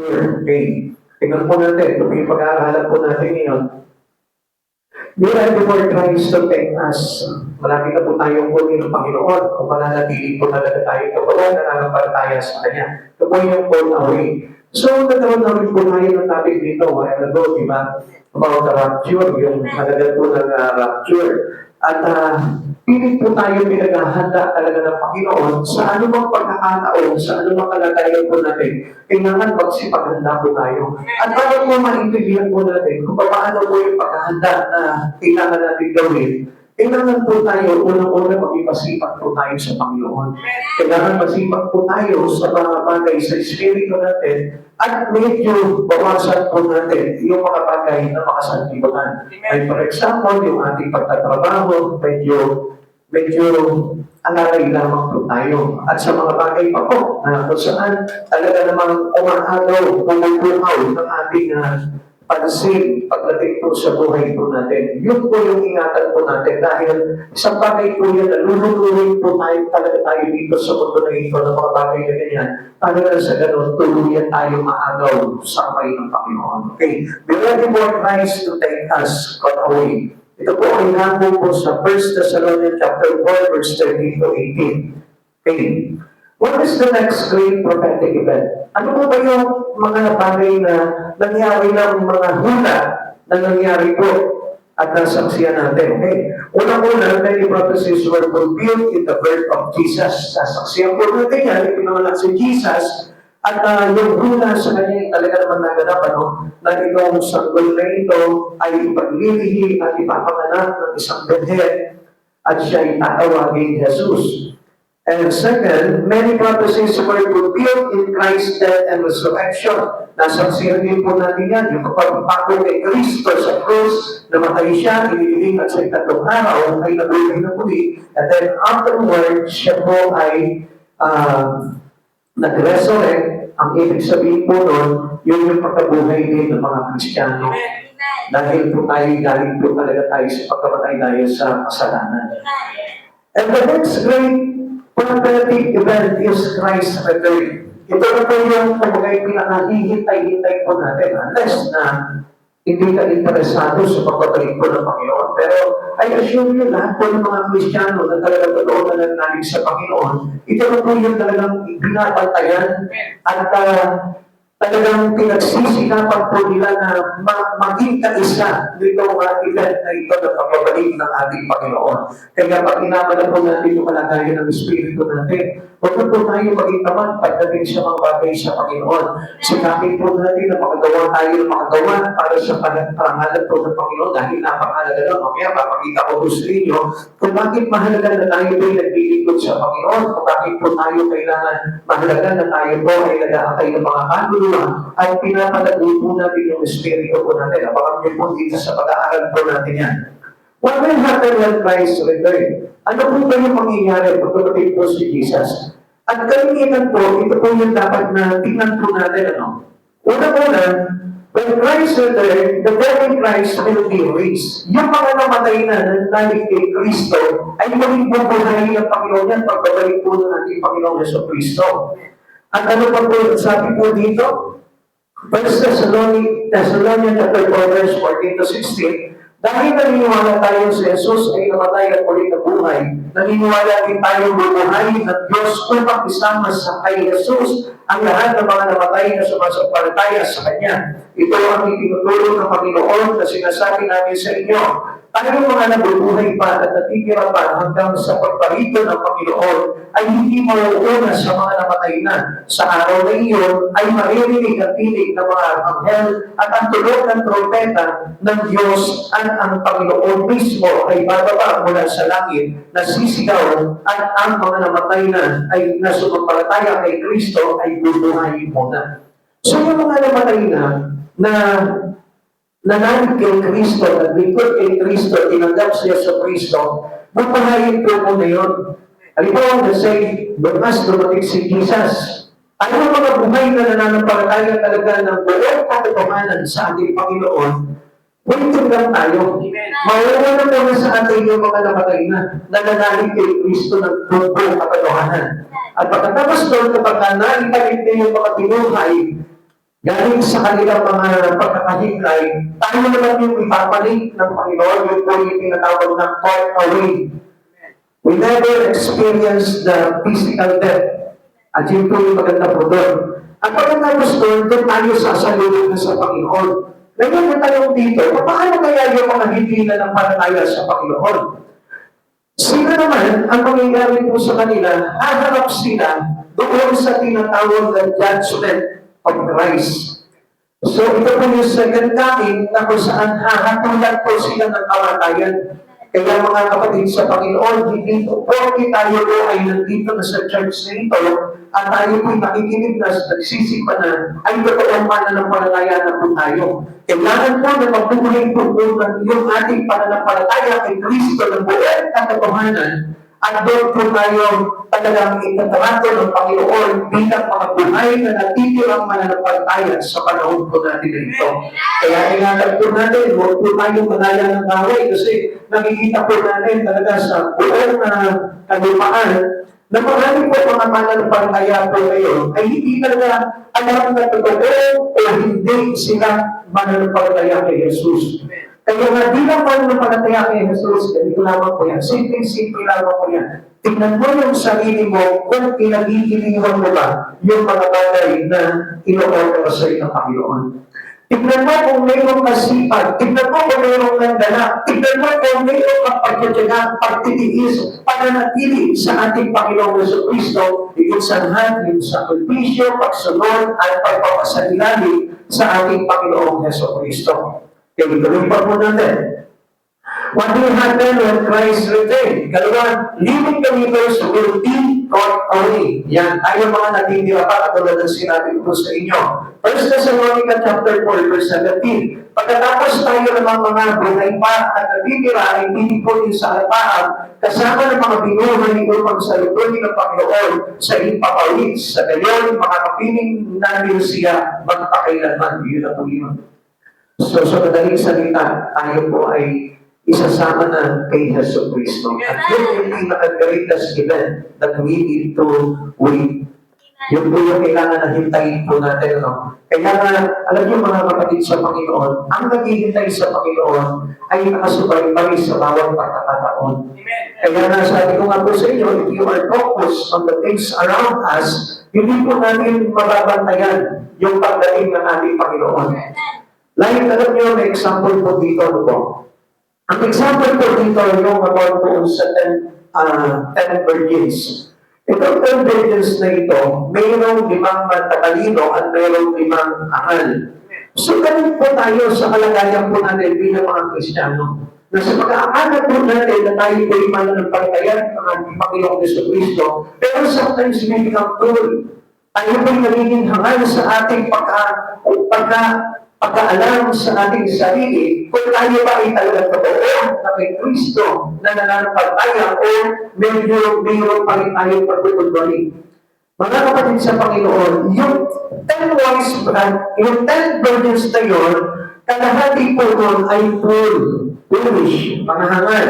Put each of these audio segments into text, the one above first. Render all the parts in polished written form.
Okay. Tingnan po natin, kung yung pag-aaralan po natin ngayon, we are before Christ to take us. Malapit na po tayong kunin ng Panginoon kung mananatili po talaga tayo kapag nananampalataya sa Kanya. Ito po yung born away. So, nagkaroon na rin po tayo ng topic dito a while ago, di ba? About the rapture, yung halaga po ng rapture. At pilit po tayo pinaghahanda talaga ng Panginoon sa anumang pagkakataon, sa anumang kalagayan po natin. Kailangan magsipaghanda po tayo. At para po maintindihan po natin kung paano po yung paghahanda na kailangan natin gawin, kailangan po tayo, unang-una mag-ipasipat po tayo sa Panginoon. Kailangan masipat po tayo sa mga bagay sa Espiritu natin at medyo bawasan po natin yung mga bagay na makasanlibutan. Ay, for example, yung ating pagtatrabaho, medyo alalay lamang po tayo. At sa mga bagay pa po, na kung saan talaga namang umaagaw, pumupuhaw ng ating pansin pagdating po sa buhay po natin. Yun po yung ingatan po natin dahil isang bagay po yan, naluluturin po tayo dito sa mundo na ito ng mga bagay na ganyan. Para sa ganun, tuluyan tayo maagaw sa kamay ng Panginoon. Okay, be ready for Christ to take us on away. Ito po ay nangko po sa 1 Thessalonians chapter 4, verse 13 to 18. Okay. What is the next great prophetic event? Ano po ba yung mga bagay na nangyari ng mga hula na nangyari po at nasaksiyan natin? Okay. Unang-una, many prophecies were fulfilled in the birth of Jesus. Nasaksiyan po natin yan, ipinanganak si Jesus. At yung hula sa kanya talaga naman naganap, na itong sanggol na ito ay ipaglilihi at ipapanganak ng isang bedhe at siya ay tatawagin Jesus. And second, many prophecies were fulfilled in Christ's death and resurrection. Nasaksiyan din po natin yan, yung kapagpako kay Kristo sa krus, namatay siya, iniling at sa ikatlong araw, ay nabuhay na muli. And then afterward, siya po ay nag-resurrect. Ang ibig sabihin po nun, yun yung pagkabuhay din ng mga Kristiyano. Dahil po tayo, galing po talaga tayo sa pagkamatay dahil sa kasalanan. And the next great prophetic event is Christ's return. Ito na po yung kumagay pinakahihintay-hintay po natin unless na hindi ka interesado sa pagbabalik po ng Panginoon. Pero I assure you, lahat po ng mga Kristiyano na talagang totoo na nanalig sa Panginoon, ito na po yung talagang binabantayan at talagang pinagsisikapan po nila na maging kaisa nito mga event na ito na pagbabalik ng ating Panginoon. Kaya pag inamala po natin yung kalagayan ng Espiritu natin, huwag po tayo maging tamad pagdating sa mga bagay sa Panginoon. Sikapin po natin na makagawa tayo ng makagawa para sa parangalan po ng Panginoon dahil napakahalaga lang. Mamaya, papakita ko po sa inyo kung bakit mahalaga na tayo po naglilingkod sa Panginoon, kung bakit po tayo kailangan mahalaga na tayo po ay nag-aakay ng mga kanulungan ay pinapalago po natin yung Espiritu po natin. Abangan niyo po dito sa pag-aaral po natin yan. What will happen when Christ return? Ano po ba yung mangyayari pag dumating po si Jesus? At kalimitan po, ito po yung dapat na tingnan po natin. Una-una, when Christ return, the dead in Christ will be raised. Yung mga namatay na nalig kay Kristo ay maging bubuhayin ng Panginoon yan pagbabalik po ng ating Panginoon Yesu Kristo. At ano pa po sabi po dito? 1 Thessalonians chapter 4, verse 14 to 16, dahil naniniwala tayo sa Jesus ay namatay at ulit na buhay, naniniwala din tayo bubuhay ng Diyos upang isama sa kay Jesus ang lahat ng mga namatay na sumasampalataya sa Kanya. Ito ang itinutulong ng Panginoon na sinasabi namin sa inyo. Tayo mga nabubuhay pa at natitira pa hanggang sa pagparito ng Panginoon ay hindi mauuna sa mga namatay na. Sa araw na iyon ay maririnig ang tinig ng mga anghel at ang tunog ng trompeta ng Diyos at ang Panginoon mismo ay bababa mula sa langit na sisigaw at ang mga namatay na ay nasumampalataya kay Kristo ay bubuhayin muna. So yung mga namatay na nanalig kay Kristo, naglingkod kay Kristo, tinanggap siya sa Kristo, bubuhayin po muna yun. Halimbawa, bukas dumating si Jesus. Ano ang mga buhay na nananampalataya talaga ng buong katotohanan sa ating Panginoon? Waiting lang tayo. Mawala na muna sa atin yung mga namatay na nananalig kay Kristo ng buong katotohanan. At pagkatapos doon, kapag naibalik na yung mga binuhay, galing sa kanilang mga pagkakahiglay, tayo naman yung ipapalit ng Panginoon, yung po yung tinatawag ng caught away. We never experience the physical death. At yun po yung maganda po doon. At pagkatapos doon tayo sasalubog na sa Panginoon. Ngayon na tanong dito, paano kaya yung mga hindi na ng panataya sa Panginoon? Sila naman, ang mangyayari po sa kanila, haharap sila doon sa tinatawag na judgment of Christ. So ito po yung second coming na kung saan hahatulan po sila ng kamatayan. Kaya mga kapatid sa Panginoon, hindi po tayo po ay nandito na sa church na ito at tayo po nakikinig na sa nagsisipanan ay totoong pananampalataya na po tayo. Kailangan po na mabuhay po yung ating pananampalataya kay Kristo ng buong katotohanan at doon po tayo talagang itatrato ng Panginoon bilang mga buhay na natitirang mananampalataya sa panahon po natin na ito. Kaya ingatan po natin, huwag po tayong malaya ng away kasi nakikita po natin talaga sa buong kalupaan na marami po mga mananampalataya po ngayon ay hindi talaga alam na totoo o hindi sila mananampalataya kay Jesus. Kaya nga, di lang mananampalataya kay Jesus, ganito lamang po yan. Simple lamang po yan. Tingnan mo yung sarili mo kung pinagigiliwan mo ba yung mga bagay na ino-offer sa iyo ng Panginoon. Tingnan mo kung mayroong kasipag, tingnan mo kung mayroong nandala, tingnan mo kung mayroong kapagpatyaga, pagtitiis, pananatili sa ating Panginoong Jesucristo, yung sanhan, yung sakripisyo, pagsunod, at pagpapasalilali sa ating Panginoong Jesucristo. Kaya ituloy pa po natin. What will happen when Christ returns? Kalawa, living believers will be caught away. Yan, tayo mga natitira pa, katulad ng sinabi ko sa inyo. 1 Thessalonica chapter 4, verse 17. Pagkatapos tayo ng mga buhay pa at natitira ay pinipulin sa alpaan, kasama ng mga binuhay upang sa lutunin ng Panginoon sa ipapawid. Sa gayon, mga kapiling namin siya magpakailanman. Yun na po yun. So, sa madaling salita, tayo po ay isasama na kay Jesu Cristo. At yun yung pinaka-greatest event that we need to wait. Yun po yung kailangan na hintayin po natin. No? Kaya nga, alam niyo mga kapatid sa Panginoon, ang naghihintay sa Panginoon ay nakasubaybay sa bawat pagkakataon. Kaya nga, sabi ko nga po sa inyo, if you are focused on the things around us, hindi po natin mababantayan yung pagdating ng ating Panginoon. Like, alam niyo, may example po dito, ano po? Ang example po dito, yung about po sa 10 virgins. Itong 10 virgins na ito, mayroong 5 matatalino at mayroong 5 angal. So, ganun po tayo sa kalagayan po natin bilang mga Kristiyano. Na sa pag-aaral po natin na tayo po yung mananampalataya ng ating Panginoong Jesucristo, pero sometimes may become cruel. Tayo po yung nagiging hangal sa ating pagkaalam sa ating sarili kung tayo ba ay talagang totoo na kay Kristo na nananampalataya o medyo pa rin tayong pagtutuloy. Mga kapatid sa Panginoon, yung 10 wise men, yung 10 virgins na yun, kalahati po nun ay foolish, mga hangal.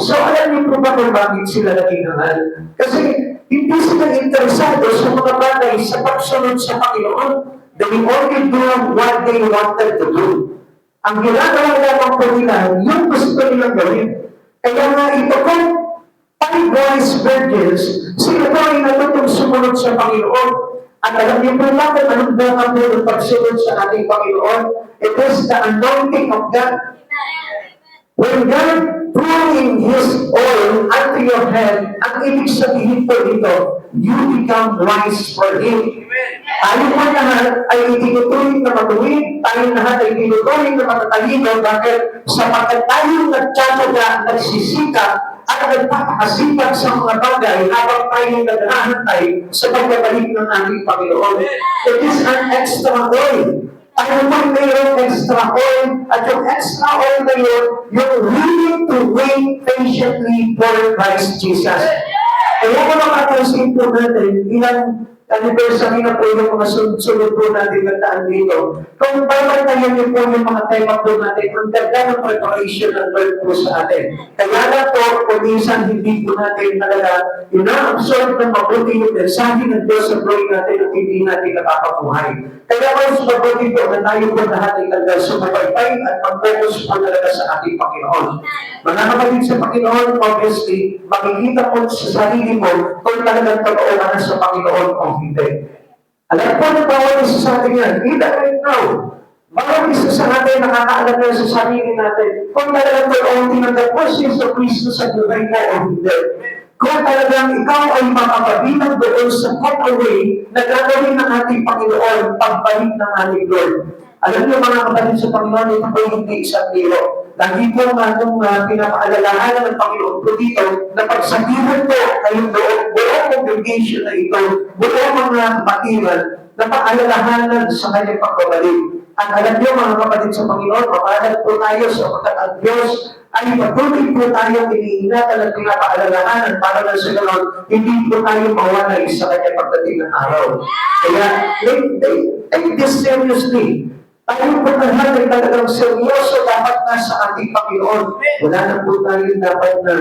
So alam niyo po ba kung bakit sila naging hangal? Kasi hindi sila interesado sa mga bagay sa pagsunod sa Panginoon. They only do what they wanted to do. Ang ginagawa lamang po nila, yung gusto nilang gawin. Kaya nga ito kung 5 wise virgins, sila po ay natutong sumunod sa Panginoon. At alam niyo po bakit anong bunga po ng pagsunod sa ating Panginoon? It is the anointing of God. When God pouring His oil unto your head, ang ibig sabihin po dito, you become wise for Him. Tayo po lahat ay itinuturing na matuwid, tayo lahat ay itinuturing na matatalino, bakit sapagkat tayo nagtsatsaga, nagsisikap, at nagpapakasipag sa mga bagay habang tayo naghahantay sa pagbabalik ng ating Panginoon. It is an extra oil. Tayo po mayroong extra oil, at yung extra oil na yun, yung willing to wait patiently for Christ Jesus. Kaya kung makapansin po natin, ilang anniversary na po yung mga sunod po natin nagdaan dito. Kung babantayan niyo po yung mga tema po natin, ang ganda ng preparation ng Lord po sa atin. Kaya na po, kung minsan hindi po natin talaga ina-absorb ng mabuti yung mensahe ng Diyos sa buhay natin at hindi natin nakakabuhay. Kaya mas mabuti po na tayo po lahat ay talaga sumubaybay at mag-focus po talaga sa ating Panginoon. Mga kapatid sa Panginoon, obviously, makikita po sa sarili mo kung talagang totoo ka na sa Panginoon o hindi. Alam po na bawat isa sa atin yan, even right now, bawat isa sa atin nakakaalam na sa sarili natin kung talagang totoo tinanggap mo si Yesu Cristo sa buhay mo o hindi. Kung talagang ikaw ay makapabilang doon sa pag-away na gagawin ng ating Panginoon, pagbalik ng ating Lord. Alam niyo mga kapatid sa Panginoon, ito po hindi isang biro. Lagi po nga nung pinapaalalahanan ng Panginoon po dito, na pagsabihan po kayong buong congregation na ito, buong mga kapatiran, na paalalahanan sa kanyang pagbabalik. At alam niyo mga kapatid sa Panginoon, mapalag po tayo sa pagkat ang Diyos ay patuloy po tayong iniingatan at pinapaalalahanan para na sa ganon, hindi po tayo mawalay sa kanyang pagdating ng araw. Kaya, take this seriously. Tayo po lahat ay talagang seryoso dapat na sa ating Panginoon. Wala na po tayo dapat na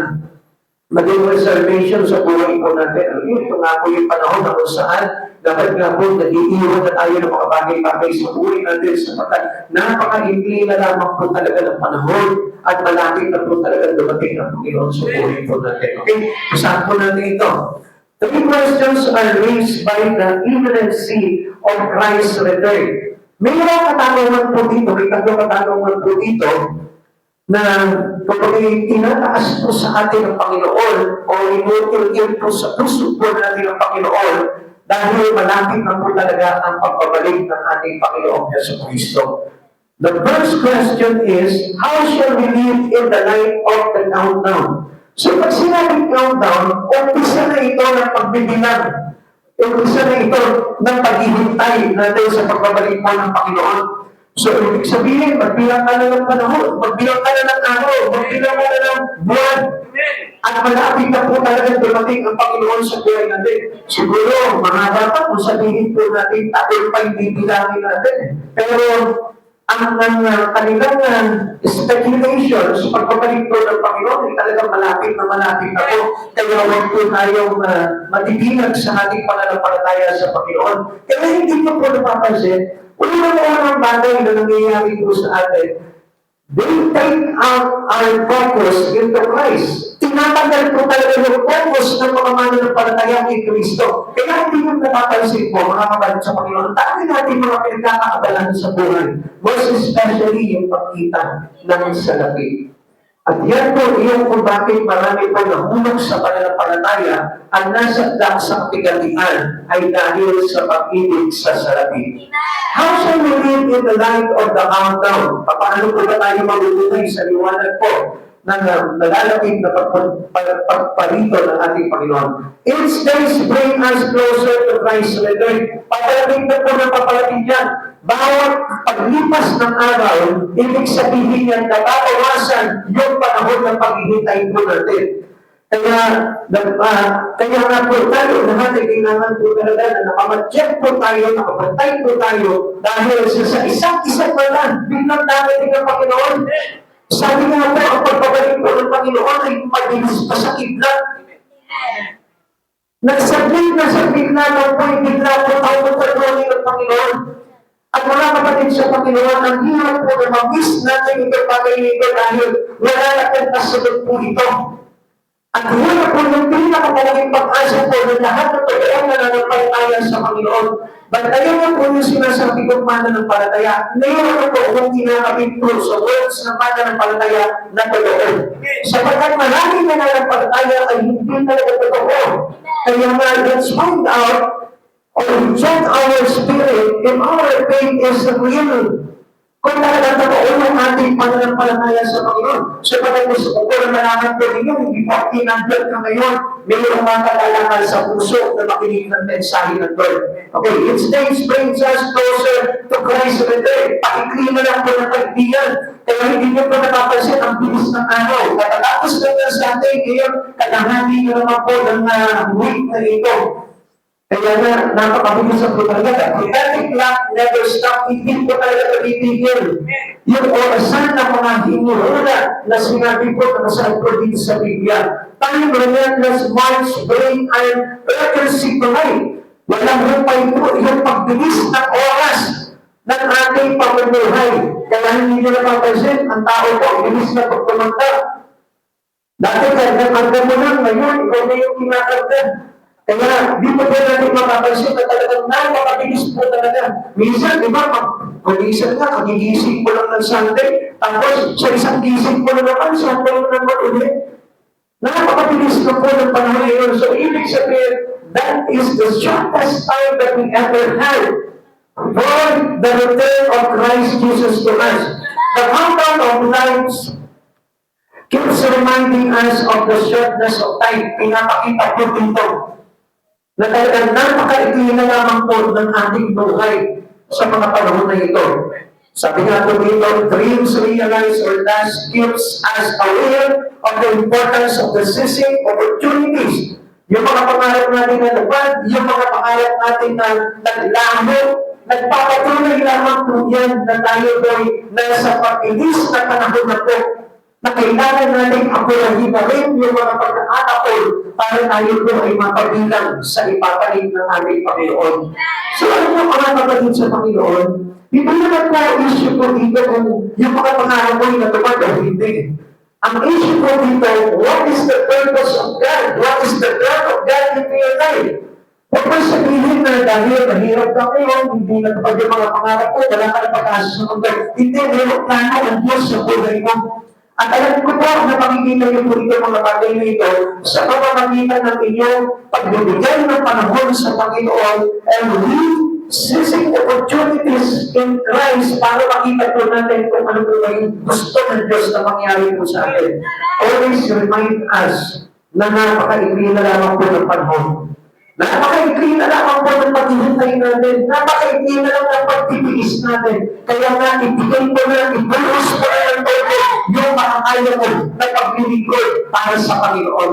maging reservation sa buhay po natin. Ito nga po yung panahon na kung saan dapat nga po nag-iiwan na tayo ng mga bagay-bagay sa buhay natin sapagkat napaka-himli na lamang po talaga ng panahon at malapit na po talaga dumating ang Panginoon sa buhay po natin. Okay? Usahan po natin ito. Three questions are raised by the imminency of Christ's return. May mga katanungan po dito, may katanungan po dito na kapag tinataas po sa atin ng Panginoon o inutil po sa puso po natin ng Panginoon dahil malapit na po talaga ang pagbabalik ng ating Panginoong Yesu Cristo. The first question is, how shall we live in the light of the countdown? So pag sinabing countdown, umpisa na ito ng pagbibilang. Umpisa na ito ng paghihintay natin sa pagbabalik po ng Panginoon. So, ibig sabihin, magbilang ka na ng panahon, magbilang ka na ng araw, magbilang ka na ng buwan. At malapit na po talaga dumating ang Panginoon sa buhay natin. Siguro, mahaba pa kung sabihin po natin, taon pa yung bibilangin natin. Pero, ang kanilang speculation sa pagbabalik po ng Panginoon ay talagang malapit na po. Kaya huwag po tayong matitinag sa ating pananampalataya sa Panginoon. Kaya hindi po napapansin, wala na po ang bagay na nangyayari po sa atin. They take out our focus into Christ. Tinatanggal po talaga yung focus ng mga mananampalataya kay Kristo. Kaya hindi nyo napapansin po, mga kapatid sa Panginoon, dami natin mga pinagkakaabalahan sa buhay. Most especially yung pagkita ng salapi. At yan po yung kung bakit marami po nahulog sa pananampalataya at nasa daksang pigatian ay dahil sa pag-ibig sa salapi. How shall we live in the light of the countdown? Paano po ba tayo mabubuhay sa liwanag po ng nalalapit na pagparito ng ating Panginoon? Each days bring us closer to Christ's return. Papalapit na po ng papalapit yan. Bawat paglipas ng araw, ibig sabihin yan, nababawasan yung panahon ng paghihintay po natin. Kaya nga po tayo, lahat ay kailangan po talaga na nakamatsyek po tayo, nakapantay po tayo, dahil sa isang malan, biglang darating ng Panginoon. Sabi nga po, ang pagbabalik po ng Panginoon ay mabilis pa sa kidlat. Nagsabit lamang po, bigla po tayo magpatuloy ng Panginoon. At mga kapatid sa Panginoon, ang hirap po na mag-miss natin itong bagay nito dahil wala na kang kasunod po ito. At hirap po yung pinakamalaging pag-asa po na lahat ng totoong nananampalataya sa Panginoon. Bantayan mo po yung sinasabi kong mananampalataya. Ngayon po kung kinakabit po sa words ng mananampalataya na totoo. Sapagkat maraming nananampalataya ay hindi talaga totoo. Kaya nga, let's find out or check our spirit if our faith is real. Kung talagang totoo yung ating pananampalataya sa Panginoon. So, pagkat gusto ko na malaman ko ninyo, hindi po kinandal ka ngayon, mayroong mga kalalakal sa puso na makinig ng mensahe ng Lord. Okay, each day brings us closer to Christ's return. Pakikli na lang po ng kaibigan. Kaya hindi nyo po napapansin ang bilis ng araw. Katatapos na nga sa atin, ngayon, kalahati nyo naman po ng week na ito. Kaya na, napakabilis ang po talaga. The epic clock never stop. Hindi po talaga nabitigil. Yung orasan ng mga hinihula na sinabi po na nasa po dito sa Biblia. Time, relentless march, brain, and urgency to life. Walang hupay po yung pagbilis ng oras ng ating pamumuhay. Kaya hindi nyo napapansin, ang tao po, bilis na pagkumanta. Dati karga mo lang, ngayon, ikaw na yung kinakarga. Kaya di po ba natin mapapansin na talagang napakabilis po talaga. Minsan, di ba, minsan nga, kagigising po lang ng Sunday, tapos sa isang gising po na naman, Sunday na naman ulit. Napakabilis na po ng panahon ngayon. So, ibig sabihin, that is the shortest time that we ever had for the return of Christ Jesus to us. The countdown of lives keeps reminding us of the shortness of time. Pinapakita po dito na talagang napakaikli na lamang po ng ating buhay sa mga panahon na ito. Sabi nga po dito, dreams realized or last keeps us aware of the importance of the seizing opportunities. Yung mga pangarap natin na nabad, yung mga pangarap natin na naglaho, nagpapatuloy lamang po yan na tayo po'y nasa pag-inis na panahon na po na kailangan natin apurahin na rin yung mga pagkakataon para tayo po ay mapabilang sa ipapalit ng ating Panginoon. So ano po mga kapatid sa Panginoon? Hindi naman po issue po dito kung yung mga pangarap mo ay natupad o hindi. Ang issue po dito, what is the purpose of God? What is the plan of God in your life? Huwag mo sabihin na dahil mahirap ka ngayon, hindi natupad yung mga pangarap ko, wala ka na pag-asa sa mundo. Hindi, mayroong plano ang Diyos sa buhay mo. At alam ko po na makikita niyo po ito mga bagay na ito sa pamamagitan ng inyong pagbibigay ng panahon sa Panginoon and we seizing opportunities in Christ para makita po natin kung ano po yung gusto ng Diyos na mangyari po sa atin. Always remind us na napakaikli na lamang po ng panahon. Napakaikli na lamang po ng paghihintay natin. Napakaikli na lang ng pagtitiis natin. Kaya nga, ibigay mo na, ibuhos mo na ng todo yung makakaya mo na paglilingkod para sa Panginoon.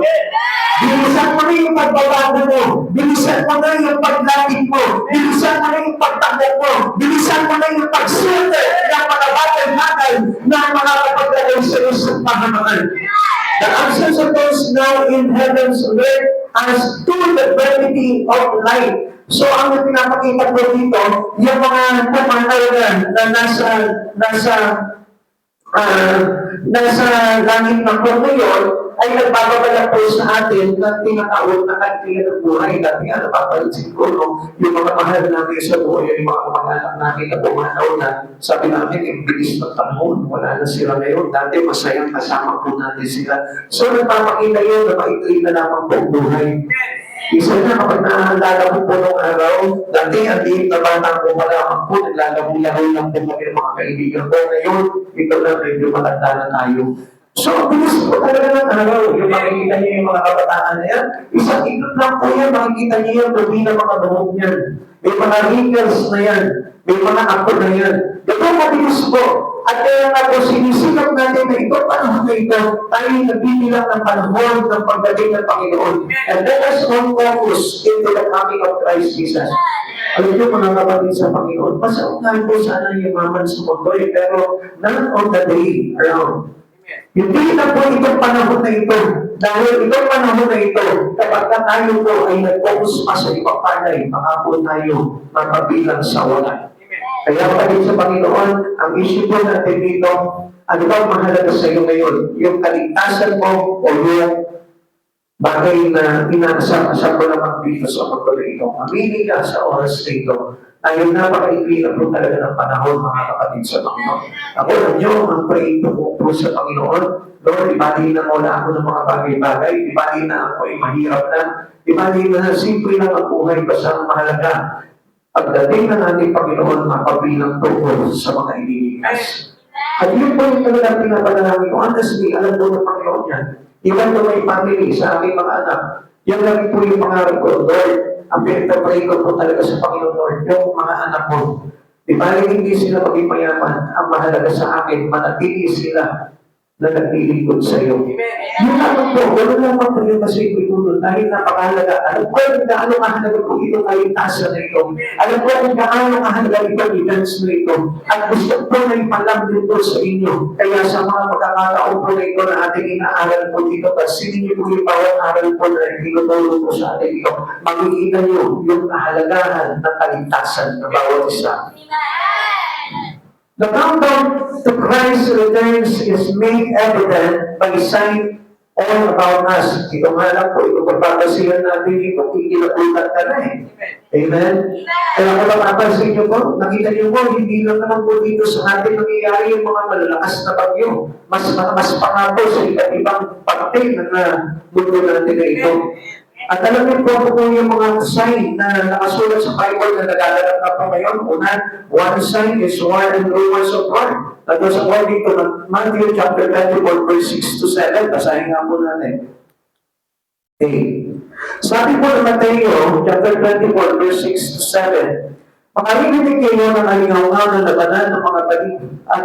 Bilisan mo na yung pagbabago mo. Bilisan mo na yung paglapit mo. Bilisan mo na yung pagtanggap mo. Bilisan mo na yung pagsunod ng mga bagay-bagay na mga kapaglagay sa isang pahamakan. The absence of those now in heaven's earth as to the brevity of life. So, ang pinapakita ko dito, yung mga pamatayan na nasa langit ng po ngayon, ay nagbababala po sa atin ng tinatawag na kantiyan ng buhay. Dati nga napapansin ko, no, yung mga mahal namin sa buhay, yung mga kamag-anak namin na pumanaw na, sabi namin, yung bilis ng panahon, wala na sila ngayon. Dati masayang kasama po natin sila. So, nagpapakita yun na maikli na lamang po buhay. Isa na kapag naalala ko po nung araw, dati ang diin na bata ko malamang po, naglalaro lang po kami mga kaibigan ko. Ngayon, ito na medyo matanda na tayo. So, ang bilis po talaga ng araw. Yung makikita niyo yung mga kabataan na yan, isang ikot lang po yan, makikita niyo yung dumi ng mga buhok niyan. May mga wrinkles na yan, may mga ako na yan. Ito mabilis po. At kaya nga po, sinisikap natin na ito, panahon na ito, tayo nagbibilang ng panahon ng pagdating ng Panginoon. And let us all focus into the coming of Christ Jesus. Alam niyo mga kapatid sa Panginoon, masaungan po sana yung maman sa mundo, pero none of the day around. Hindi na po itong panahon na ito. Dahil itong panahon na ito, kapag na tayo po ay nag-focus pa sa ibang bagay, baka po tayo mapabilang sa wala. Kaya kapatid sa Panginoon, ang issue po natin dito, ano ba mahalaga sa iyo ngayon? Yung kaligtasan mo o yung bagay na inaasap-asap mo naman dito sa pagtuloy ito. Mamili ka sa oras na ito. Tayo napakaikli na po talaga ng panahon, mga kapatid sa Panginoon. Ako na nyo, ang pray ko po sa Panginoon, Lord, ibali na muna ako ng mga bagay-bagay, ibali na ako ay mahirap na, ibali na simple lang ang buhay, basta ang mahalaga. Pagdating na natin, Panginoon, mapabilang po sa mga ililigtas. At yun po yung talagang pinapanalangin ko. Honestly, alam po ng Panginoon yan. Iwan ko may family sa aking mga anak. Yan lang po yung pangarap ko, Lord. Ang pinagpapray ko po talaga sa Panginoon, Lord, yung mga anak ko. Di ba hindi sila maging mayaman? Ang mahalaga sa akin, manatili sila na naglilingkod sa iyo. Yung naman po, wala naman po yung kasi ito dahil napakahalaga. Alam ko kung gaano kahalaga po ito kaligtasan na ito. Alam ko kung gaano kahalaga ito events na ito. At gusto po na ipalam dito sa inyo. Kaya sa mga pagkakataon po na ito na ating inaaral po dito, pasinin niyo po yung bawat aral po na tinutulong po sa ating ito. Makikita niyo yung kahalagahan ng kaligtasan na bawat isa. The countdown to Christ's returns is made evident by sign all about us. Ito nga lang po, ito pagpapasihan natin dito, kikilabutan ka na eh. Amen? Kaya kung napapansin niyo po, nakita niyo po, hindi lang naman po dito sa atin nangyayari yung mga malalakas na bagyo. Mas pa nga po sa iba't ibang parte ng mundo natin na ito. At alam niyo po yung mga sign na nakasulat sa Bible na nagaganap na po ngayon. Una, one sign is war and rumors of war. That was according to Matthew chapter 24, verse 6 to 7. Basahin nga po natin. Okay. Sabi po ng Mateo chapter 24, verse 6 to 7, makarinig kayo ng alingaw-ngaw na labanan ng mga balita at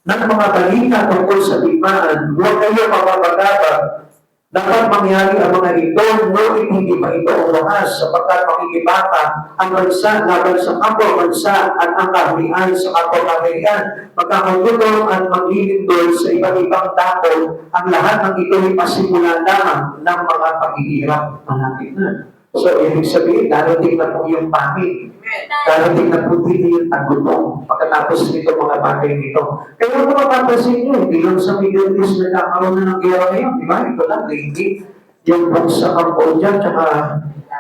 ng mga balita tungkol sa digmaan. Huwag kayo mapapagabag. Dapat mangyari ang mga ito, ngunit hindi pa ito ang wakas, sapagkat makikibaka ang bansa laban sa kapwa-bansa at ang kaharian sa kapwa-kaharian. Magkakagutom at maglilindol sa iba't ibang dako, ang lahat ng ito ay pasimula lamang ng mga paghihirap. Malapit na. So, ibig sabihin, darating na po yung pangit. Darating na po dito yung tagutong pagkatapos nito mga bagay nito. Kaya kung mapapansin nyo, hindi lang sa Middle East nagkakaroon na ng gera ngayon, di ba? Ito lang, lately, yung sa Cambodia, tsaka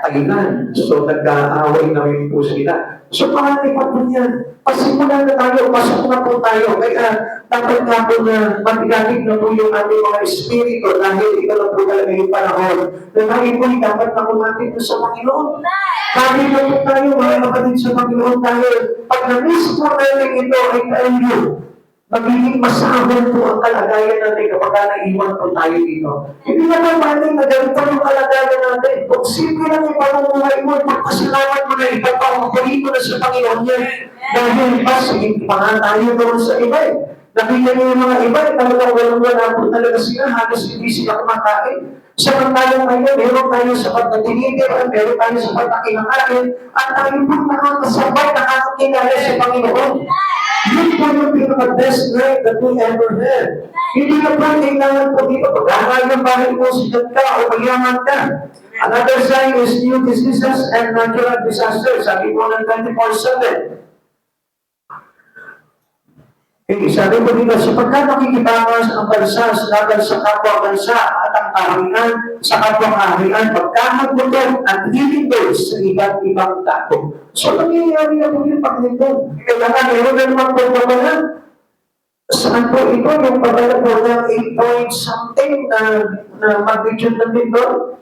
Thailand. So, nag-aaway na rin po sila. So, marami pa po yan. Pasimulan na tayo, pasok na po tayo. Kaya, dapat nga po na matigatig na po yung ating mga espiritu dahil ito na po talaga yung panahon na tayo po dapat na kumatin na sa Panginoon. Kami na po tayo, mga kapatid sa Panginoon dahil pag na-miss po natin ito ay tayo, magiging masahol po ang kalagayan natin kapag naiwan po tayo dito. Hindi naman natin na ganito yung kalagayan natin. Kung simple lang yung pamumuhay mo, pagpasalamat mo na iba pa, magpalito na sa Panginoon niya. Dahil pa, sige pa nga tayo doon sa iba eh. Nakita niyo yung mga iba, talagang walang-wala po talaga sila, halos hindi sila kumakain. Samantalang tayo, meron tayo sapat na tinitir, meron tayo sapat na kinakain, at tayo po nakakasabay, nakakakilala sa Panginoon. Yun po yung pinaka-best night that we ever had. Hindi na pa kailangan po dito, pag-aral ng bahay mo, sikat ka o mayaman ka. Another sign is new diseases and natural disasters. Sabi po ng 24/7. Sabi po dito, sapagkat nakikibangas ang bansa sa laban sa kapwa-bansa at ang kaharian sa kapwa-kaharian, pagkakagutong at lilindol sa iba't ibang dako. So, nangyayari na po yung paglindol. Kailangan meron na naman po na saan po ito, yung pagkala po ng 8 point something na magnitude ng lindol?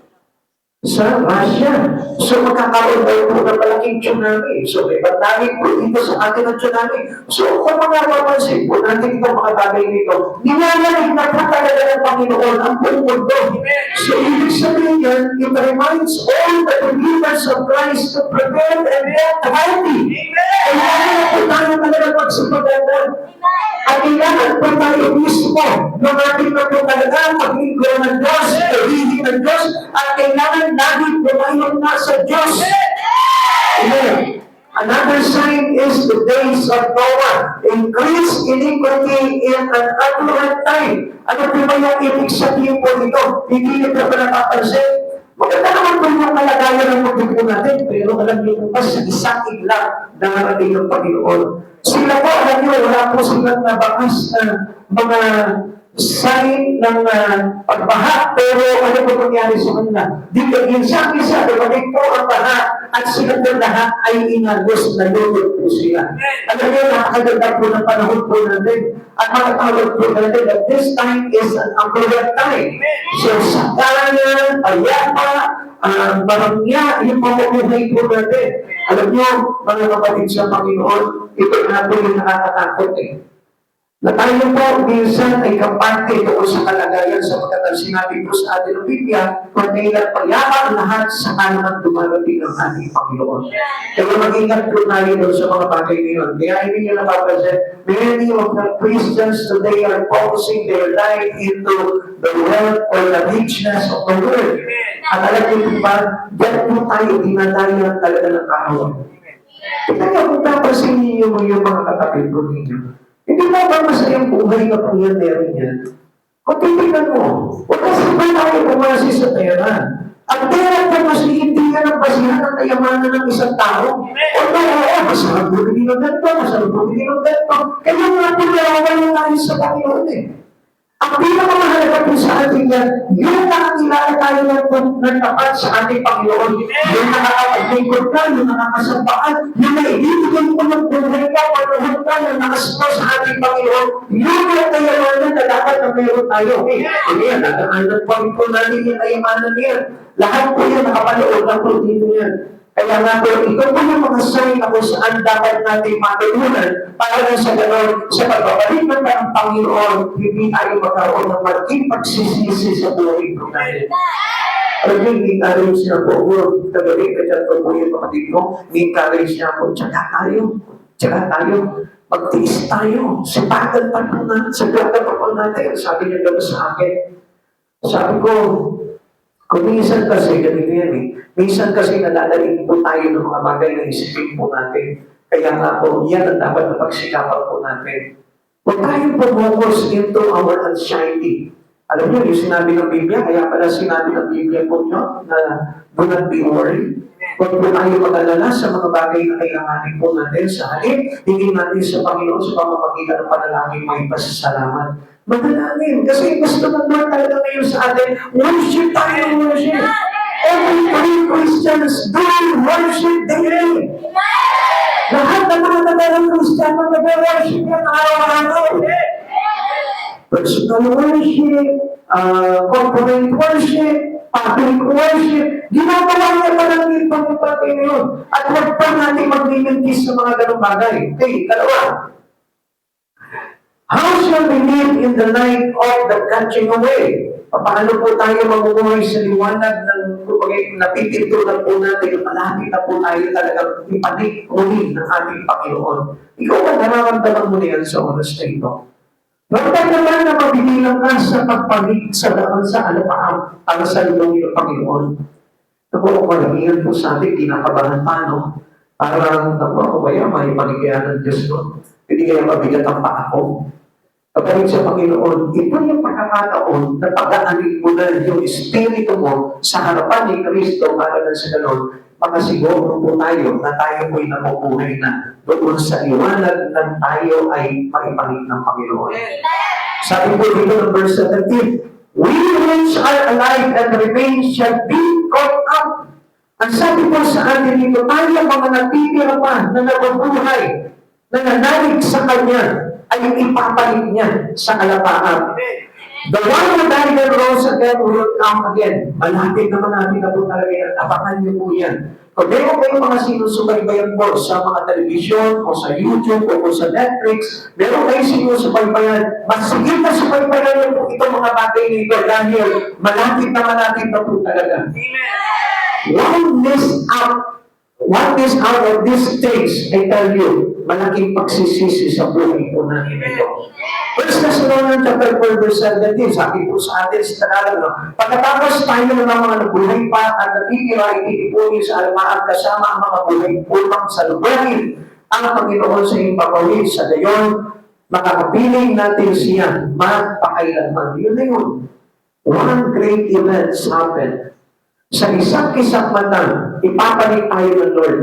Sa Russia. So, magkakaroon tayo po ng malaking tsunami. So, may bandangin po dito sa atin ng tsunami. So, kung mga papansin po natin itong mga bagay nito, nilalagay na po talaga ng Panginoon ang buong mundo. So, ibig sabihin yan, it reminds all the believers of Christ to prepare and get ready. Kailangan na po tayo talaga magsipaganda. At kailangan po tayo mismo ng ating na po talaga paglingkod ng Diyos, pagiging ng Diyos, at kailangan natin pumayong nasa Diyos. Amen. Another sign is the days of Noah. Increase iniquity in an accurate time. Ano po ba yung ibig sabihin po nito? Hindi nyo pa napapansin? Maganda naman po yung kalagayan ng mundo po natin, pero alam niyo po ba sa isang iglang darating ng Panginoon. Sila po, alam niyo, wala po silang nabakas na mga sign ng pagbaha, pero ano po nangyari sa kanila? Di ba isa-isa, dumalik po ang baha at sila po lahat ay inagos na lulot po sila. Alam niyo, nakakaganda po ng panahon po natin at makatawag po natin that this time is an accurate time. So, sakalan, payapa, marangya, yung pamumuhay po natin. Alam niyo, mga kapatid sa Panginoon, ito na po yung nakakatakot eh. Na tayo po minsan ay kampante doon sa kalagayan sapagkat ang sinabi po sa atin ng Biblia, kung kailan payaman lahat sa kanaman dumarating ang ating Panginoon. Kaya mag-ingat po tayo doon sa mga bagay ngayon. Kaya hindi nyo napapansin, many of the Christians today are focusing their life into the wealth or the richness of the world. At alam niyo po ba, dyan po tayo dinadayan talaga ng kahawan. Kaya kung napasin niyo yung mga katapid po ninyo, hindi mo ba masayang buhay na pangyayari niya? Kung titignan mo, huwag kasi ba tayo kumasi sa pera? Ang pera po kasi hindi yan ang basihan ng kayamanan ng isang tao. O masarap bumili ng ganito, masarap bumili ng ganito. Kaya nga po nawawalan tayo sa Panginoon eh. Ang pinakamahalaga po sa ating yan, yung nakakilala tayo ng tapat sa ating Panginoon, yung nakakapaglingkod ka, yung nakakasambaan, yung naibibigay mo ng buhay ka, panuhod ka, yung nakasuko sa ating Panginoon, yun yung kayamanan na dapat na meron tayo. Yan, nadaanan pa rin po natin yung kayamanan yan. Lahat po yan, nakapanood na po dito yan. Kaya nga po, ito po yung mga sign na kung saan dapat natin matutunan para na sa gano'n, sa pagbabalik ng Panginoon, hindi tayo magkaroon ng maging pagsisisi sa buhay po natin. Alam niyo, may encourage niya po, kagabi ka dyan po yung kapatid ko, may encourage niya po, tsaka tayo, magtiis tayo, sipagan pa po natin, sipagan pa po natin, sabi niya gano'n sa akin. Sabi ko, kung minsan kasi, ganito yan eh, minsan kasi nadadalhin po tayo ng mga bagay na isipin po natin. Kaya nga po, yan ang dapat na pagsikapan po natin. Huwag tayong focus into our anxiety. Alam niyo, yung sinabi ng Biblia, kaya pala sinabi ng Biblia po nyo na do not be worried. Huwag po tayo mag-alala sa mga bagay na kailanganin po natin sa halip, hindi natin sa Panginoon sa pamamagitan ng panalangin may pasasalamat. Manalangin. Kasi gusto ng Lord talaga ngayon sa atin, worship tayo, worship. Every Christians do worship daily. Lahat ng mga nagalang Kristiyano nag-worship yan araw-araw. Personal worship, corporate worship, public worship, ginagawa niya pa lang yung pagpapatay ngayon. At huwag pa natin mag-mintis sa mga ganong bagay. Okay, dalawa. How shall we live in the light of the catching away? Paano po tayo mamumuhay sa liwanag ng napipintunan po natin, malapit na po tayo talagang ipanik uli ng ating Panginoon. Ikaw ba nararamdaman mo niyan sa oras na ito? Dapat naman na mabibilang ka sa pagpanik sa daan sa alapaang para sa lulong ng Panginoon. Ako, karamihan po sa atin, kinakabahan pa, no? Parang, ako, kaya may paligyan ng Diyos, no? Hindi kaya mabigat ang paa ko. Kapag sa Panginoon, ito yung pagkakataon na pag-aanin mo na yung espiritu mo sa harapan ni Kristo para na sa ganon, makasiguro po tayo na tayo po'y nabubuhay na doon sa liwanag na tayo ay maipanig ng Panginoon. Sabi po dito ng verse 17, we which are alive and remain shall be caught up. Ang sabi po sa atin dito, tayo mga natitira pa na nabubuhay, na nanalig sa Kanya, ay ipapalit niya sa kalapaan. The one who died and rose again will come again. Malapit naman natin na po talaga yan. Abangan niyo po yan. Kung meron kayong mga sinusubaybayan po sa mga television o sa YouTube o sa Netflix, meron kayong sinusubaybayan, masigil na subaybayan niyo po itong mga bagay nito dahil malapit naman natin na po talaga. What is out of these things, I tell you, malaking pagsisisi sa buhay po natin ito. First Thessalonians chapter 4 verse 17, sabi po sa atin sa Tagalog, pagkatapos tayo ng mga nabuhay pa at natitira, ititipunin sa almaan kasama ang mga buhay upang salubungin ang Panginoon sa impapawid. Sa gayon, makakapiling natin siya magpakailanman. Yun na yun. One great event happened. Sa isang kisapmatan, ipapalit tayo ng Lord.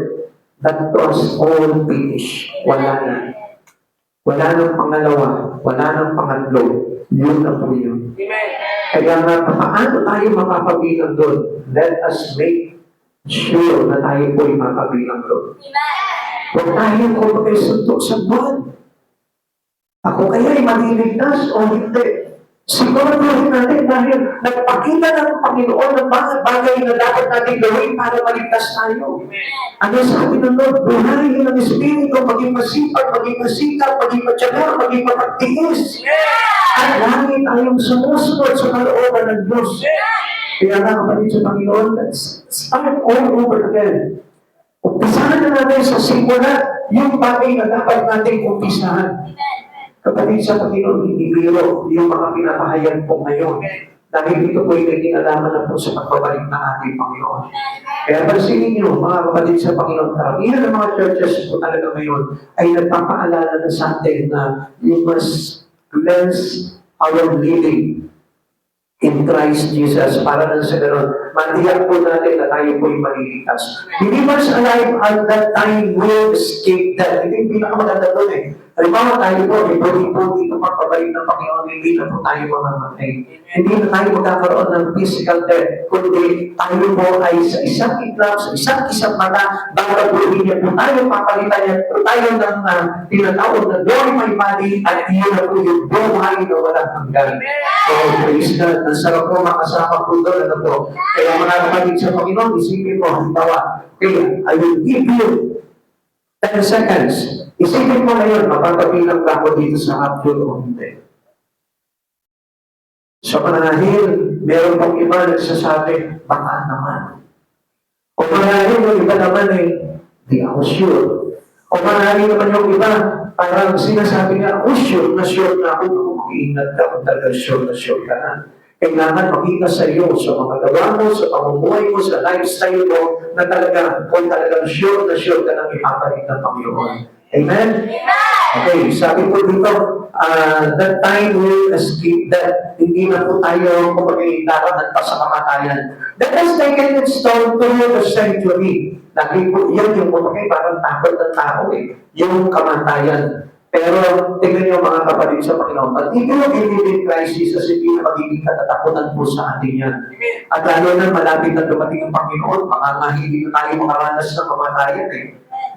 That was all finished. Wala na. Wala nang pangalawa. Wala nang pangatlo. Yun na po yun. Kaya nga, paano tayo mapapabilang doon? Let us make sure na tayo po'y mapabilang doon. Huwag tayo kung suntok sa buwan. Ako kaya ay maliligtas o hindi. Siguraduhin natin dahil nagpakita ng Panginoon ng mga bagay na dapat natin gawin para maligtas tayo. Ano sabi ng Lord? Buhayin ng Espiritu, maging masipag, maging masikap, maging matyaga, maging mapagtiis. At lagi tayong sumusunod sa kalooban ng Diyos. Kaya nga kapatid sa Panginoon, let's start all over again. Umpisahan na natin sa simula yung bagay na dapat natin umpisahan. Kapatid sa Panginoon, hindi biro yung mga pinapahayag po ngayon. Dahil ito po ay kinalaman na po sa pagbabalik ng ating Panginoon. Kaya pansinin niyo, mga kapatid sa Panginoon, karamihan ng mga churches po talaga ngayon ay nagpapaalala na sa atin na you must cleanse our living. in Christ Jesus, para lang sa gano'n, matiyak po natin na tayo po'y maliligtas. Believers alive at that time will escape death. Ito yung pinakamaganda doon eh. Halimbawa tayo po, hindi po magpabalik ng Panginoon, hindi na po tayo mamamatay. Hindi na tayo magkakaroon ng physical death, kundi tayo po ay sa isang itlap, sa isang mata, babaguhin niya po tayo, papalitan niya po tayo ng tinatawag na glorified body, at iyon na po yung buhay na walang hanggan. So, praise God. Ang sarap po makasama po doon. Ano po? Kaya mga kapatid sa Panginoon, isipin mo, halimbawa, okay, I will give you 10 seconds. Isipin mo ngayon, mapapabilang ka mo dito sa upload o hindi. So, marahil, meron pang iba nagsasabi, baka naman. O marahil, yung iba naman eh, di ako sure. O marahil naman yung iba, parang sinasabi niya, sure na ako, mag-iingat ka, kung talagang sure ka na. Kailangan makita sa iyo, sa mga gawa mo, sa pamumuhay mo, sa lifestyle mo, na talaga, kung talagang sure ka nang ipapalit ng Panginoon. Amen? Okay, sabi po dito, that time will escape death. Hindi na po tayo kumagay-dapat pa sa kamatayan. That has taken its toll to the century. Lagi po, yun yung kumagay, parang takot ng tao eh. Yung kamatayan. Pero, tingnan niyo mga kapatid sa Panginoon, pag hindi mo bibigyan Christ Jesus, hindi na magiging katatakutan po sa atin yan. At lalo na malapit na dumating ang Panginoon, baka nga hindi na tayo makaranas ng kamatayan eh.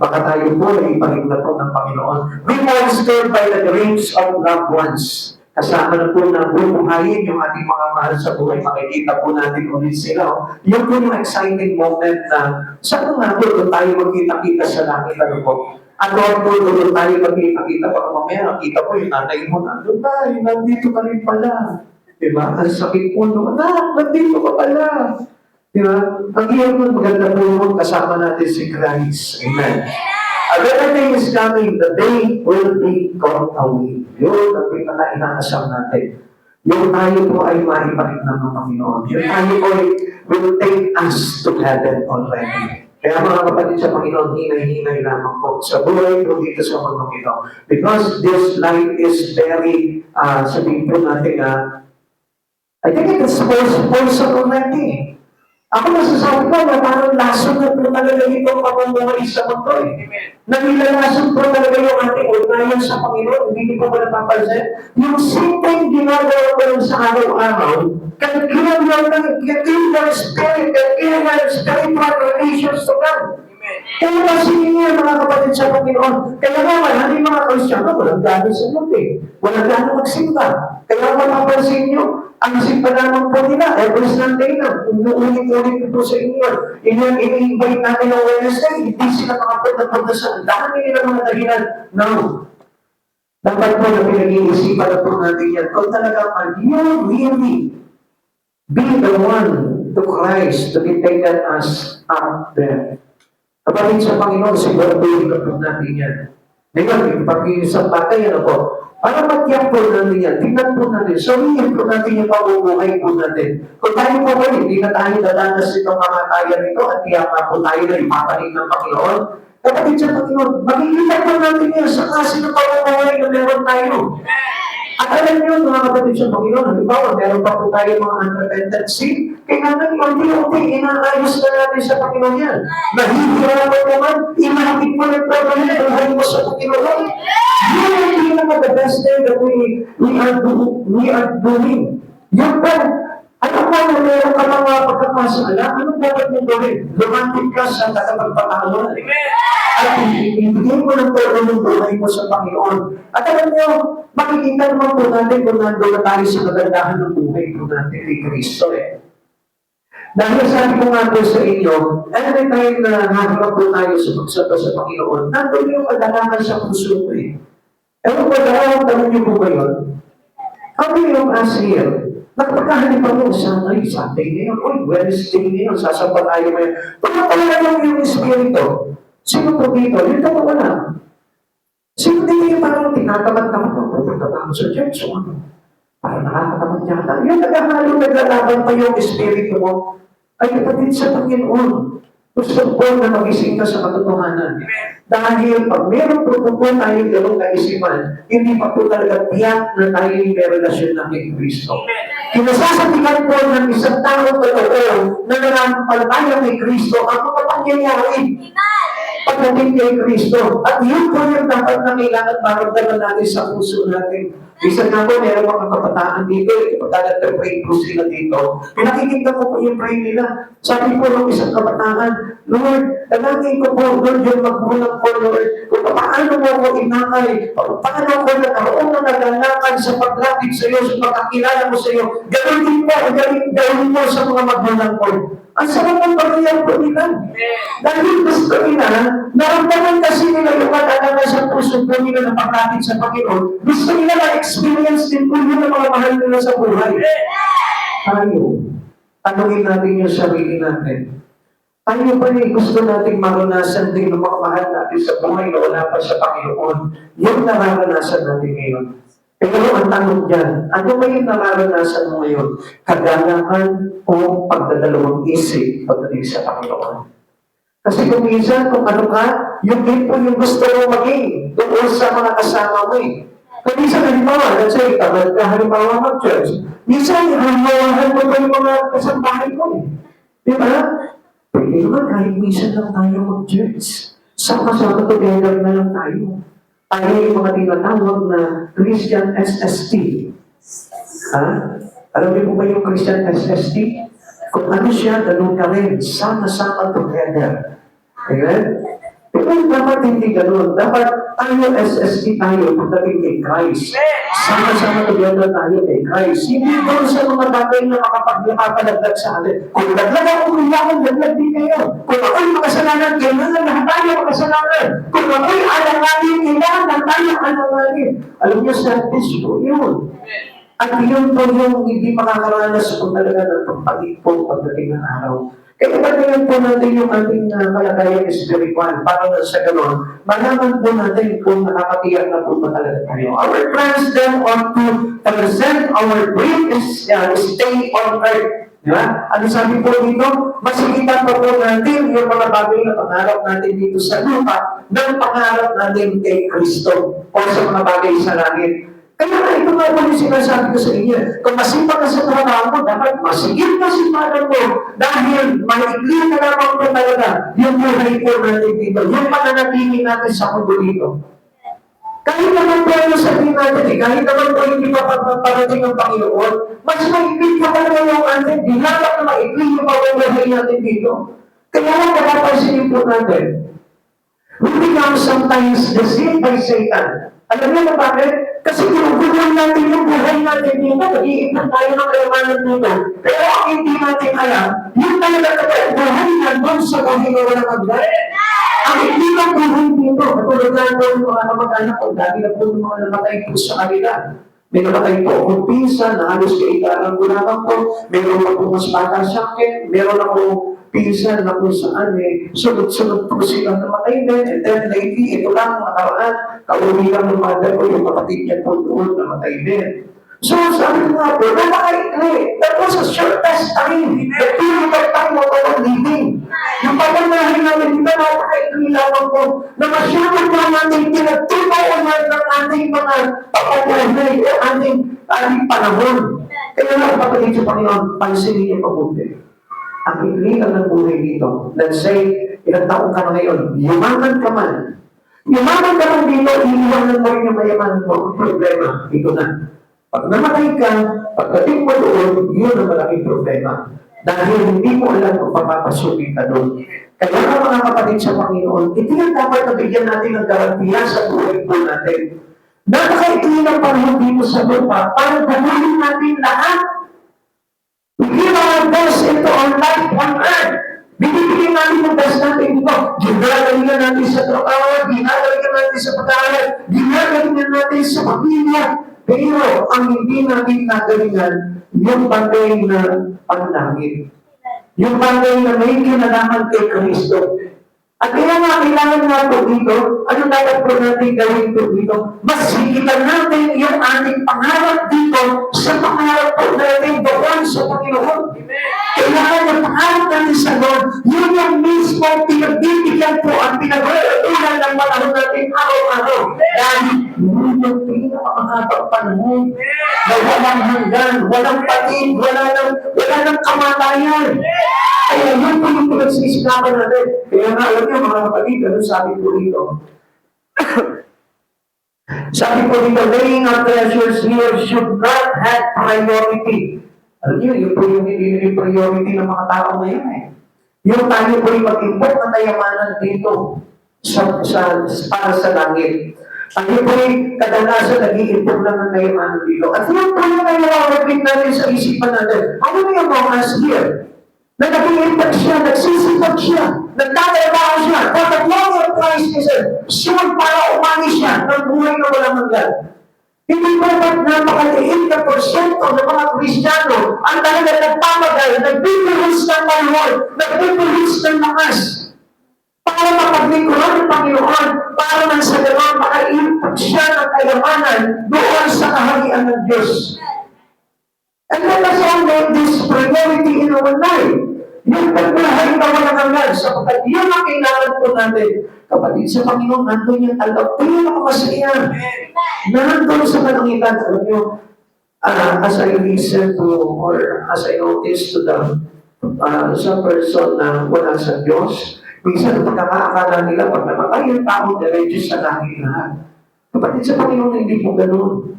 Baka tayo po ay ipahin na po ng Panginoon. We are stirred by the dreams of loved ones. Kasama na po na bubuhayin yung ating mga mahal sa buhay. Makikita po natin ulit sila. Yun po yung exciting moment na saan nga po doon tayo magkita-kita sa langit. Ano po? At doon tayo magkita-kita. Pag mamaya nakita po yung nanay mo na, doon nandito ka rin pala. Diba? Ang sakit po nung, nandito ka pala. Diba? Ang iyon mo, maganda po yung kasama natin si Christ. Amen. A better day is coming. The day will be gone away. Yun ang pinaka-inaasam natin. Yung tayo po ay maibalik ng Panginoon. Yung tayo po ay will take us to heaven already. Kaya mga kapatid sa Panginoon, hinay-hinay lamang po sa buhay po dito sa mundong ito. Because this life is very, sabihin po natin I think it is poison already. Ako masasabi ko na parang lason na po talaga itong pamumuhay sa mundo eh. Nangilalason po talaga yung ating ugnayan sa Panginoon. Hindi po ba napapansin? Yung simpleng ginagawa ko lang sa araw-araw, can kill your spirit, can kill your spiritual relations to God. Kaya kasi niya mga kapatid sa Panginoon. Kaya nga maraming mga Kristyano, walang gano'n sa mundo eh. Walang gano'n magsimba. Kaya mapapansin nyo, ang simpa naman po nila, every Sunday na, ulit-ulit po sa inyo. Ini-invite natin ng Wednesday, hindi sila makapunta sa dami nila mga dahilan. No. Dapat po na pinag-iisipan na po natin yan. Kung talagang you really be the one to Christ to be taken us up there. Kapatid sa Panginoon, siguro po yung kapag natin yan. Ngayon, pag-iisang batay, ano po, para matiyak po natin yan, tingnan po natin, sabihin po natin yung pamumuhay po natin. Kung tayo po ba, hindi na tayo dadanas itong kamatayan nito at tiyak na po tayo na ipapanig ng Panginoon. Kapatid sa Panginoon, makikita po natin yan sa kasi ng pamumuhay na meron tayo. At alam niyo, mga kapatid sa Panginoon, halimbawa, meron pa po tayo mga unrepentant sin, kailangan unti-unti, inaayos na natin sa Panginoon yan. Nahihirapan mo naman, inahapit mo ng problema, buhay mo sa Panginoon. Yun ang pinaka the best thing that we are doing. Yun po, alam mo na meron ka mga pagkakasala, anong dapat mong gawin? Lumapit ka sa tagapagpakaluan. At ibigay mo ng todo ng buhay mo sa Panginoon. At alam niyo, makikita naman po natin kung nandun na tayo sa kagandahan ng buhay po natin kay Kristo eh. Dahil sabi ko nga po sa inyo, every time na naharap po tayo sa pagsapa sa Panginoon, nandun yung kadalaman sa puso ko eh. Ewan ko daw, tanong niyo po ba yun? How do you ask here? Nagpagkahalipan mo sa Sunday ngayon, Wednesday ngayon, sasamba tayo ngayon. Pagkakalaman yung Espiritu, sino po dito? Yung totoo na. Sino dito yung parang tinatamad-tamad mo? Pupunta pa ako sa church, so ano? Parang nakakatamad yata. Yung naglalaban pa yung Espiritu mo, ay kapatid sa Panginoon. Gusto po na magising ka sa katotohanan. Dahil pag meron po tayong gano'ng kaisipan, hindi pa po talaga tiyak na tayo may relasyon na kay Kristo. Kinasasabihan po ng isang tao totoo na nananampalataya kay Kristo ang mga pangyayari pagdating kay Kristo. At yun po yung dapat na kailangan maramdaman natin sa puso natin. Isa nga po, meron mga kabataan dito, pagka nag-pray po sila dito, pinakikita ko po yung pray nila. Sabi po ng isang kabataan, Lord, dalangin ko po, Lord, yung magmulang po, Lord, kung paano mo ako inakay, paano ko nagkaroon na nagalakad sa paglapit sa iyo, sa pagkakilala mo sa iyo, ganoon din po, gawin mo sa mga magmulang po. Ang sarap ng pagkayang po nila. Dahil gusto nila, naramdaman kasi nila yung matalaga sa puso po nila na paglapit sa Panginoon. Gusto nila na-experience din po yun ng mga mahal nila sa buhay. Tayo, tanungin natin yung sarili natin. Tayo ba gusto natin maranasan din ng mga mahal natin sa buhay na wala pa sa Panginoon? Yung nararanasan natin ngayon. Pero ang tanong dyan, ano ba yung nararanasan mo ngayon? Kaganahan o pagdadalawang isip pagdating sa Panginoon? Kasi kung minsan, kung ano ka, yung din po yung gusto mo maging doon sa mga kasama mo eh. Kung minsan, halimbawa, let's say, tamad ka halimbawa mag-church. Minsan, halimbawahan mo pa yung mga kasambahay mo eh. Di ba? Pwede naman kahit minsan lang tayo mag-church. Sama-sama together na lang tayo. Tayo yung mga tinatawag na Christian SST. Ha? Alam niyo po ba yung Christian SST? Kung ano siya, ganun ka rin. Sama-sama together. Amen? Pero dapat hindi ganun. Dapat tayo SST tayo pagdating kay Christ. Sama-sama together tayo kay Christ. Hindi doon sa mga bagay na makapagdagdag sa atin. Kung dagdag ako, kailangan dagdag din kayo. Kung ako'y makasalanan, kailangan lahat tayo makasalanan. Kung ako'y alanganin, kailangan lang tayo alanganin. Alam niyo, selfish po yun. At yun po yung hindi makakaranas kung talaga ng pagpagipon pagdating ng araw. Kaya pagdating po natin yung ating kalagayan spiritual para na sa gano'n, malaman po natin kung nakakatiyak na po ba talaga tayo. Our plans then are to present our greatest stay on earth. Diba? Ano sabi po dito? Masigitan pa po natin yung mga bagay na pangarap natin dito sa lupa ng pangarap natin kay Kristo o sa mga bagay sa langit. Kaya na ito nga po yung sinasabi ko sa inyo. Kung masipag ka sa trabaho mo, dapat masigit na sipagan mo dahil maikli na lamang po talaga yung buhay po natin dito. Yung pananatili natin sa mundo dito. Kahit naman po yung sabihin natin, kahit naman po hindi pa parating ang Panginoon, mas maikli pa talaga yung atin. Di dapat na maikli yung pagbuhay natin dito. Kaya lang napapansin po natin. We become sometimes deceived by Satan. Alam niyo na bakit? Kasi ginugulan natin yung buhay natin dito, nag-iipon tayo ng kayamanan dito. Pero ang hindi natin alam, yung talaga kapag buhay na doon sa buhay na walang magdari. Ang hindi na buhay dito, katulad na yung mga kamag-anak ko, dahil na po yung mga namatay po sa kanila. May namatay po akong pinsan, na halos kailangan ko naman po. Meron ako mas bata sa akin, meron ako pinsan na kung saan sunod-sunod po silang namatay din. And then lately, ito lang nakaraan, kauwi lang ng mother ko, yung kapatid niya po doon namatay din. So sabi ko nga po, napakaikli. That was a shortest time. The period of time of our living. Yung pagmamahin natin dito, napakaikli lamang po na masyadong po natin pinagtutunan ng ating mga pagpapahay o ating panahon. Kaya nga, kapatid sa Panginoon, pansinin niyo mabuti. Ang ikli lang ng buhay dito. Let's say, ilang taong ka na ngayon, yumaman ka man. Yumaman ka man dito, iiwanan mo rin yung mayaman mo. Ang problema, ito na. Pag namatay ka, pagdating mo doon, yun ang malaking problema. Dahil hindi mo alam kung papapasukin ka doon. Kaya nga mga kapatid sa Panginoon, ito yung dapat nabigyan natin ng garantiya sa buhay po natin. Napakaikli ng panahon dito sa lupa, para gawin natin lahat. We give our best into our life on earth. Binibigyan natin ang best natin ito. Ginagalingan natin sa trabaho, ginagalingan natin sa pag-aaral, ginagalingan natin sa pamilya. Pero ang hindi natin nagalingan, yung bagay na panlangit. Yung bagay na may kinalaman kay Kristo. At kaya nga, kailangan nga po dito, ano dapat po natin gawin po dito? Mas higitan natin yung ating pangarap dito sa pangarap po natin doon sa Panginoon. Kailangan yung pangarap natin sa Lord, yun yung mismo pinagbibigyan po at pinag-uulan ng panahon natin araw-araw. Dahil yung pinakamahabang panahon na walang hanggan, walang patid, wala nang kamatayan. Kaya yun po yung pinagsisigapan natin. Kaya nga, alam niyo mga kapatid, ano sabi po dito? Sabi po dito, laying our treasures here should not have priority. Alam niyo, yun po yung hindi priority ng mga tao ngayon eh. Yung tayo po yung mag-import na kayamanan dito para sa langit. Tayo po yung kadalasan nag-i-import lang ng kayamanan dito. At yun po yung naiwawagin natin sa isipan natin. Ano na yung mga us here? Na nag-i-impact siya, nagsisipag siya, nagtatrabaho siya, for the glory of Christ is sure para umani siya ng buhay na walang hanggan. Hindi po ba't napakaliit na porsyento ng mga Kristiyano ang talaga nagpamagal, nagbibilis ng maluhod, nagbibilis ng lakas para mapaglingkuran ng Panginoon, para nang sa ganoon maka-impact siya ng kayamanan doon sa kaharian ng Diyos. And let us all make this priority in our life. Yung pagbuhay na walang hanggan, sapagkat yun ang kailangan po natin. Kapatid sa Panginoon, nandun yung alab. Yun ang masaya. Nandun sa kalangitan. Alam nyo, as I listen to, or as I notice to the sa person na wala sa Diyos, minsan pagkakaakala nila, pag namatay yung tao, diretso sa langit lahat. Kapatid sa Panginoon, hindi po ganun.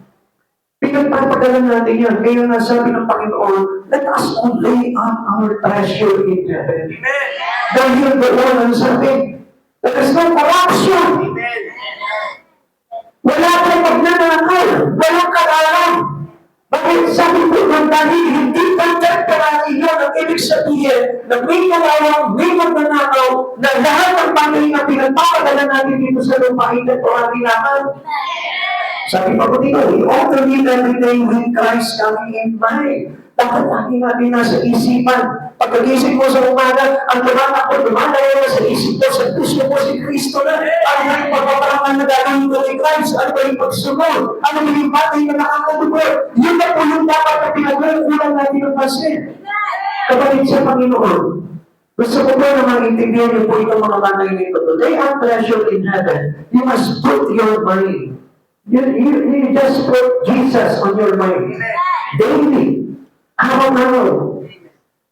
Pinagpapagalan natin yan. Kaya nga sabi ng Panginoon, let us all lay up our treasure in heaven. Amen. Dahil doon ang sabi, there is no corruption. Amen. Wala kang magnanakaw. Walang kagalang. Bakit sabi ko ng dahil hindi contemporary yun ang ibig sabihin na may kalawang, may magnanakaw na lahat ng bagay na pinagpapagalan natin dito sa lupa ay temporary naman. Sabi pa ko dito, we ought to live every day with Christ coming in mind. Dapat lagi natin nasa isipan. Pagkagising mo sa umaga, ang lumalayo na sa isip mo, sa puso mo si Kristo na. Ano ba yung pagpaparangan na gagawin ko kay Christ? Ano ba yung pagsunod? Ano ba yung batay na nakakadugo? Yun na po yung dapat na pinagkulang natin ng pasin. Kapatid sa Panginoon, gusto ko po na maintindihan niyo po itong mga bagay nito. They have pleasure in heaven. You must put your mind. You just put Jesus on your mind. Daily. Araw-araw.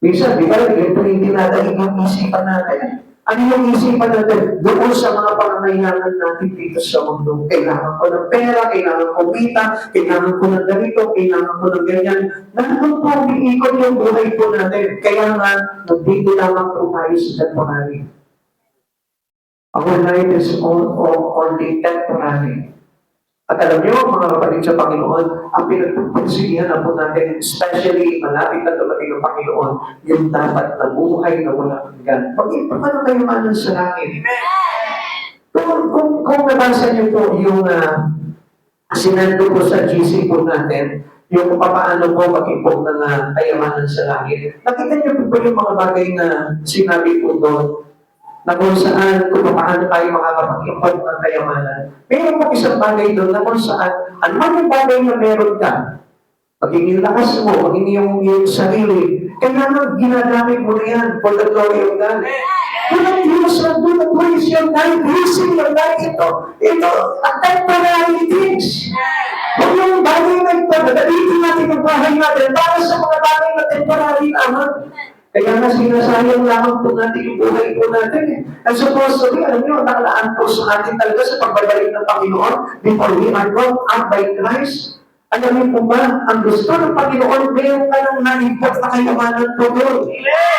Minsan, di ba, ito hindi natin yung isipan natin. Ano yung isipan natin? Doon sa mga pangangailangan natin dito sa mundo. Kailangan ko ng pera, kailangan ko kumita, kailangan ko ng ganito, kailangan ko ng ganyan. Nandun po, umiikot yung buhay po natin. Kaya nga, nandito lamang po tayo sa temporary. Our life is only temporary. At alam niyo, mga kapatid sa Panginoon, ang pinagpupursigihan na po natin, especially malapit na dumating ng Panginoon, yung dapat na buhay na walang hanggan. Pag-ipaman kayo manan sa langit. Kung nabasa niyo po yung sinando po sa GC po natin, yung papaano po mag-impog ng kayamanan sa langit, nakita niyo po yung mga bagay na sinabi po doon, na kung saan, kung paano tayo makakapag-import ng kayamanan. Pero po isang bagay doon na kung saan, ano yung bagay na meron ka, magiging lakas mo, magiging yung sarili, kailangan ginagamit mo na yan for the glory of God. Do not use your life, using your life ito, at temporary things. Kung yung bagay na ito, nadalitin natin ang bahay natin para sa mga bagay na temporary naman. Kaya nga sinasayang lamang po natin yung buhay po natin eh. And supposedly, alam nyo, nakalaan po sa atin talaga sa pagbabalik ng Panginoon before we are brought up by Christ. Alam niyo po ba, ang gusto ng Panginoon, mayroon ka nang nalipot na kayamanan po doon.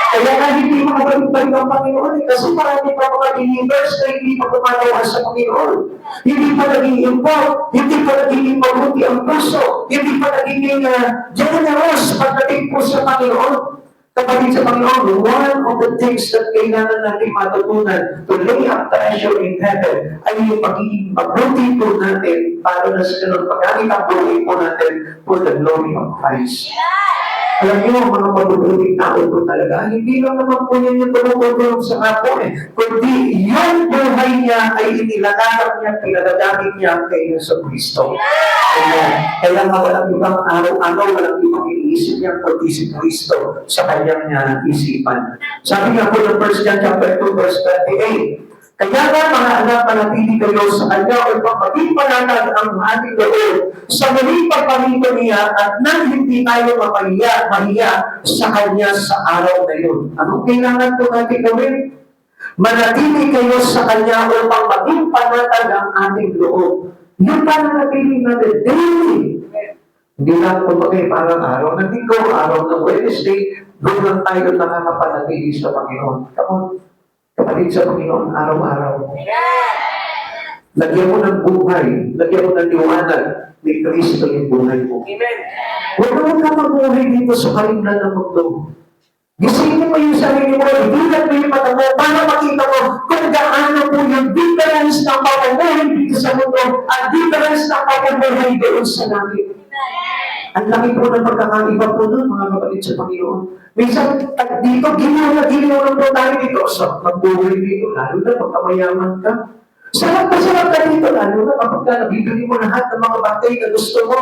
Kaya nga hindi makabalik ng Panginoon eh, kasi marami pa mga believers na hindi pa kumalawa sa Panginoon. Hindi pa naging import, hindi pa naging mabuti ang puso, hindi pa naging generous pagdating po sa Panginoon. Kapatid sa Panginoon, one of the things that kailangan natin matutunan to lay up treasure in heaven ay yung pagiging mabuti po natin para na sa ganun paggamit ang buhay po natin for the glory of Christ. Alam niyo, mga mabubuting tao po talaga, hindi lang naman po yan yung tumutulong sa kapo kundi yung buhay niya ay inilaganap niya, pinagagamit niya kay Yesu Cristo. Kaya nga walang ibang araw-araw, walang ibang iniisip niya kundi si Cristo sa kanyang isipan. Sabi nga po ng 1 John chapter 2 verse 28, Kaya nga mga anak, manatili kayo sa Kanya upang maging panatag ang ating loob sa muling pagpamito niya at nang hindi tayo mahiya sa Kanya sa araw na yun. Anong kailangan po natin gawin? Manatili kayo sa Kanya upang maging panatag ang ating loob. Yung pananatili natin daily. Hindi lang kumbaga parang araw ng linggo, araw ng Wednesday, doon lang tayo nakakapanatili sa Panginoon. Come on. Kapatid sa Panginoon, araw-araw. Lagyan mo ng buhay, lagyan mo ng liwanag, ni Kristo yung buhay mo. Huwag naman ka mabuhay dito sa kalimlan ng mundo. Gisingin mo yung sarili mo, ibulat mo yung mata mo, para makita mo kung gaano po yung difference ng pamumuhay dito sa mundo at difference ng pamumuhay doon sa langit. Ang laki po ng pagkakaiba po nun, mga kapatid sa Panginoon. Minsan, dito, ginawa lang po tayo dito. So, magbuhay dito, lalo na pagkamayaman ka. Sarap ka dito, lalo na kapag nabibili mo lahat ng mga bagay na gusto mo.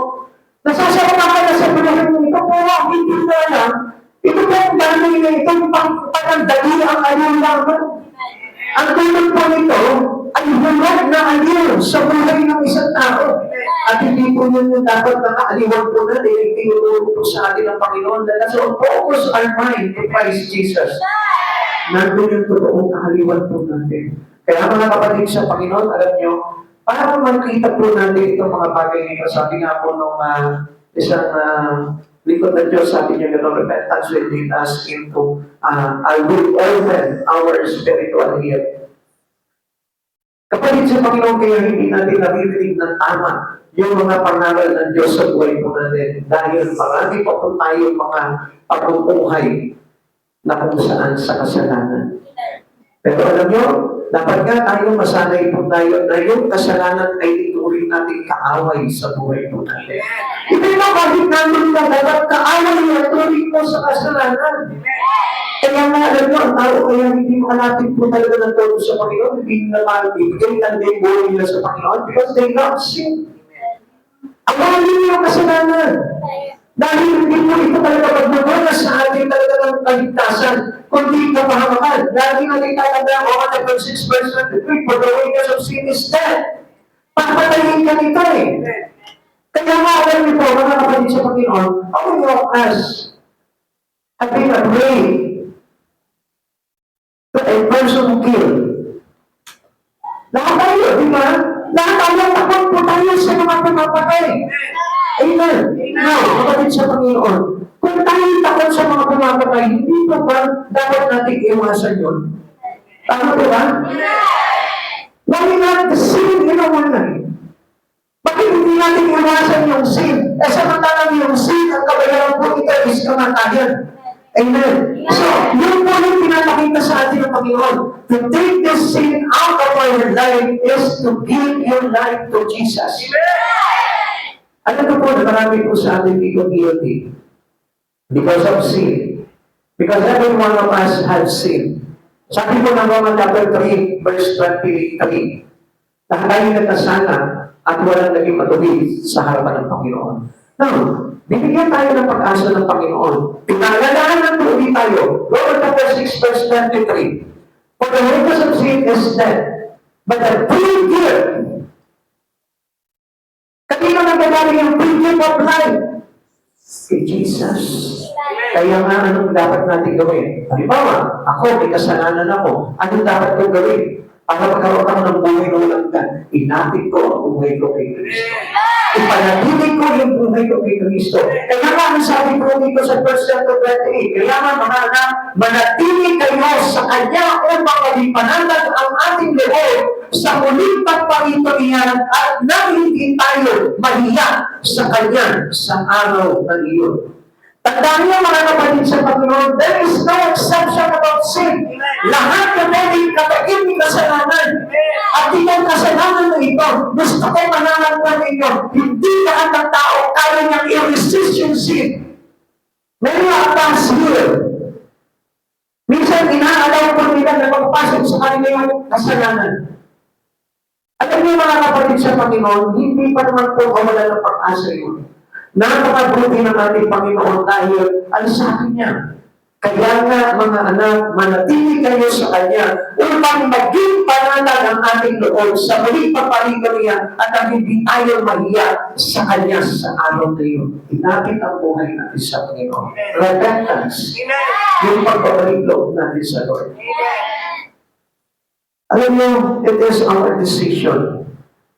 Nasasarap ka na sa buhay mo. Ito po, hindi na lang. Ito po ang bagay na ito, pagkandali ang ayaw naman. Ang tulad po nito, ay hulog na aliw sa buhay ng isang tao. At hindi po yun yung dapat nakaaliwan po na dahil tinuturo po sa atin ng Panginoon. Dahil so, focus our mind to Christ Jesus. Nandun yung totoong kaaliwan po natin. Kaya mga kapatid sa Panginoon, alam nyo, para makita po natin itong mga bagay nito, sabi nga po nung isang likod na Diyos, sabi niya gano'n, repentance will lead us into, I will open our spiritual ear. Kapatid sa Panginoon, kaya hindi natin naririnig ng tama yung mga pangaral ng Diyos sa buhay po natin. Dahil marami pa po tayong mga pagpupuhay na kung saan sa kasalanan. Pero alam nyo, dapat nga tayo masanay po tayo na yung kasalanan ay ituring natin kaaway sa buhay po natin. Hindi na kahit namin na dapat kaaway na turing po sa kasalanan. Kaya nga, alam mo, ang tao kaya hindi makalapit po talaga ng todo sa Panginoon, hindi na maibigay ang day buhay nila sa Panginoon because they love sin. Ang mga hindi yung kasalanan. Dahil hindi po ito talaga magmamana sa atin talaga ng kaligtasan, kundi kapahamakan. Lagi natin tatandaan, Romans 6 verse 23, for the wages of sin is death. Papatayin ka nito eh. Kaya nga, alam niyo po, mga kapatid sa Panginoon, how many of us have been afraid to a person who killed? Lahat tayo, di ba? Lahat tayo, takot po tayo sa mga pumapatay. Amen. Now, kapatid sa Panginoon, kung tayo takot sa mga pumapatay, hindi po ba dapat natin iwasan yun? Tama po ba? Why not the sin in our life? Bakit hindi natin iwasan yung sin? Samantalang yung sin, ang kabayaran po ito is kamatayan. Amen. So, yun po yung pinapakita sa atin ng Panginoon. To take the sin out of our life is to give your life to Jesus. Alam ko po na marami po sa atin dito guilty because of sin. Because every one of us has sinned. Sabi po ng Romans chapter 3, verse 23, lahat tayo nagkasala at walang naging matuwid sa harapan ng Panginoon. Now, bibigyan tayo ng pag-asa ng Panginoon. Pinangalaan ng tuloy tayo. Romans chapter 6, verse 23. For the wages of sin is death, but the free gift, kanino nagagaling yung free gift of life? Kay Jesus. Kaya nga, anong dapat natin gawin? Halimbawa, ako, may kasalanan ako. Anong dapat kong gawin? Para magkaroon ako ng buhay na walang hanggan, inatid ko ang buhay ko kay Kristo. Ipanatili ko yung buhay ko kay Kristo. Kaya nga, ang sabi ko dito sa 1 Chapter 28, kaya nga mga anak, manatili kayo sa Kanya upang maging panatag ang ating loob sa muling pagpangito niya at nang hindi tayo mahiya sa Kanya sa araw ng iyon. Tandaan niyo mga kapatid sa Panginoon, there is no exception about sin. Lahat na pwedeng kapatid ni kasalanan. At itong kasalanan na ito, gusto ko mananagpan ninyo, hindi lahat ng tao kaya niyang i-resist yung sin. Many of us here, minsan inaalaw po nila na magpasok sa kanila yung kasalanan. Alam niyo mga kapatid sa Panginoon, hindi pa naman po kawala ng pag-asa yun. Napakabuti ng ating Panginoon dahil ang sabi niya, kaya nga mga anak, manatili kayo sa Kanya upang maging mapanatag ang ating loob sa muling pagpaligo niya at ang hindi tayo mahiya sa Kanya sa araw na yun. Inapit ang buhay natin sa Panginoon. Repentance. Yung pagbabalik loob natin sa Lord. Alam mo, it is our decision.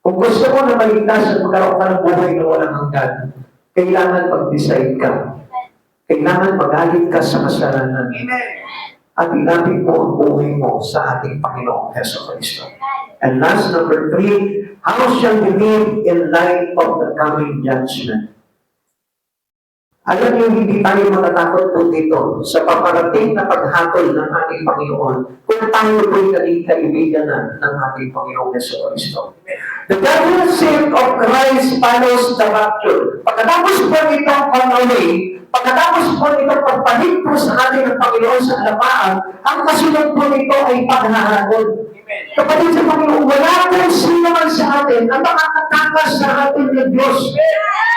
Kung gusto mo na maligtas at magkaroon ka ng buhay na walang hanggan, kailangan mag-decide ka. Kailangan magalit ka sa kasalanan. At ilapit mo ang buhay mo sa ating Panginoong Jesucristo. And last, number 3, how shall we live in light of the coming judgment? Alam niyo, hindi tayo matatakot po dito sa paparating na paghatol ng ating Panginoon kung tayo po'y naging kaibigan na ng ating Panginoong Jesucristo. The judgment of Christ follows the rapture. Pagkatapos po itong on away, pagkatapos po itong pagpalit po sa ating ng Panginoon sa alamaan, ang kasunod po nito ay paghahatol. Kapatid sa Panginoon, wala po sino man sa atin ang makakatakas sa atin ng Diyos.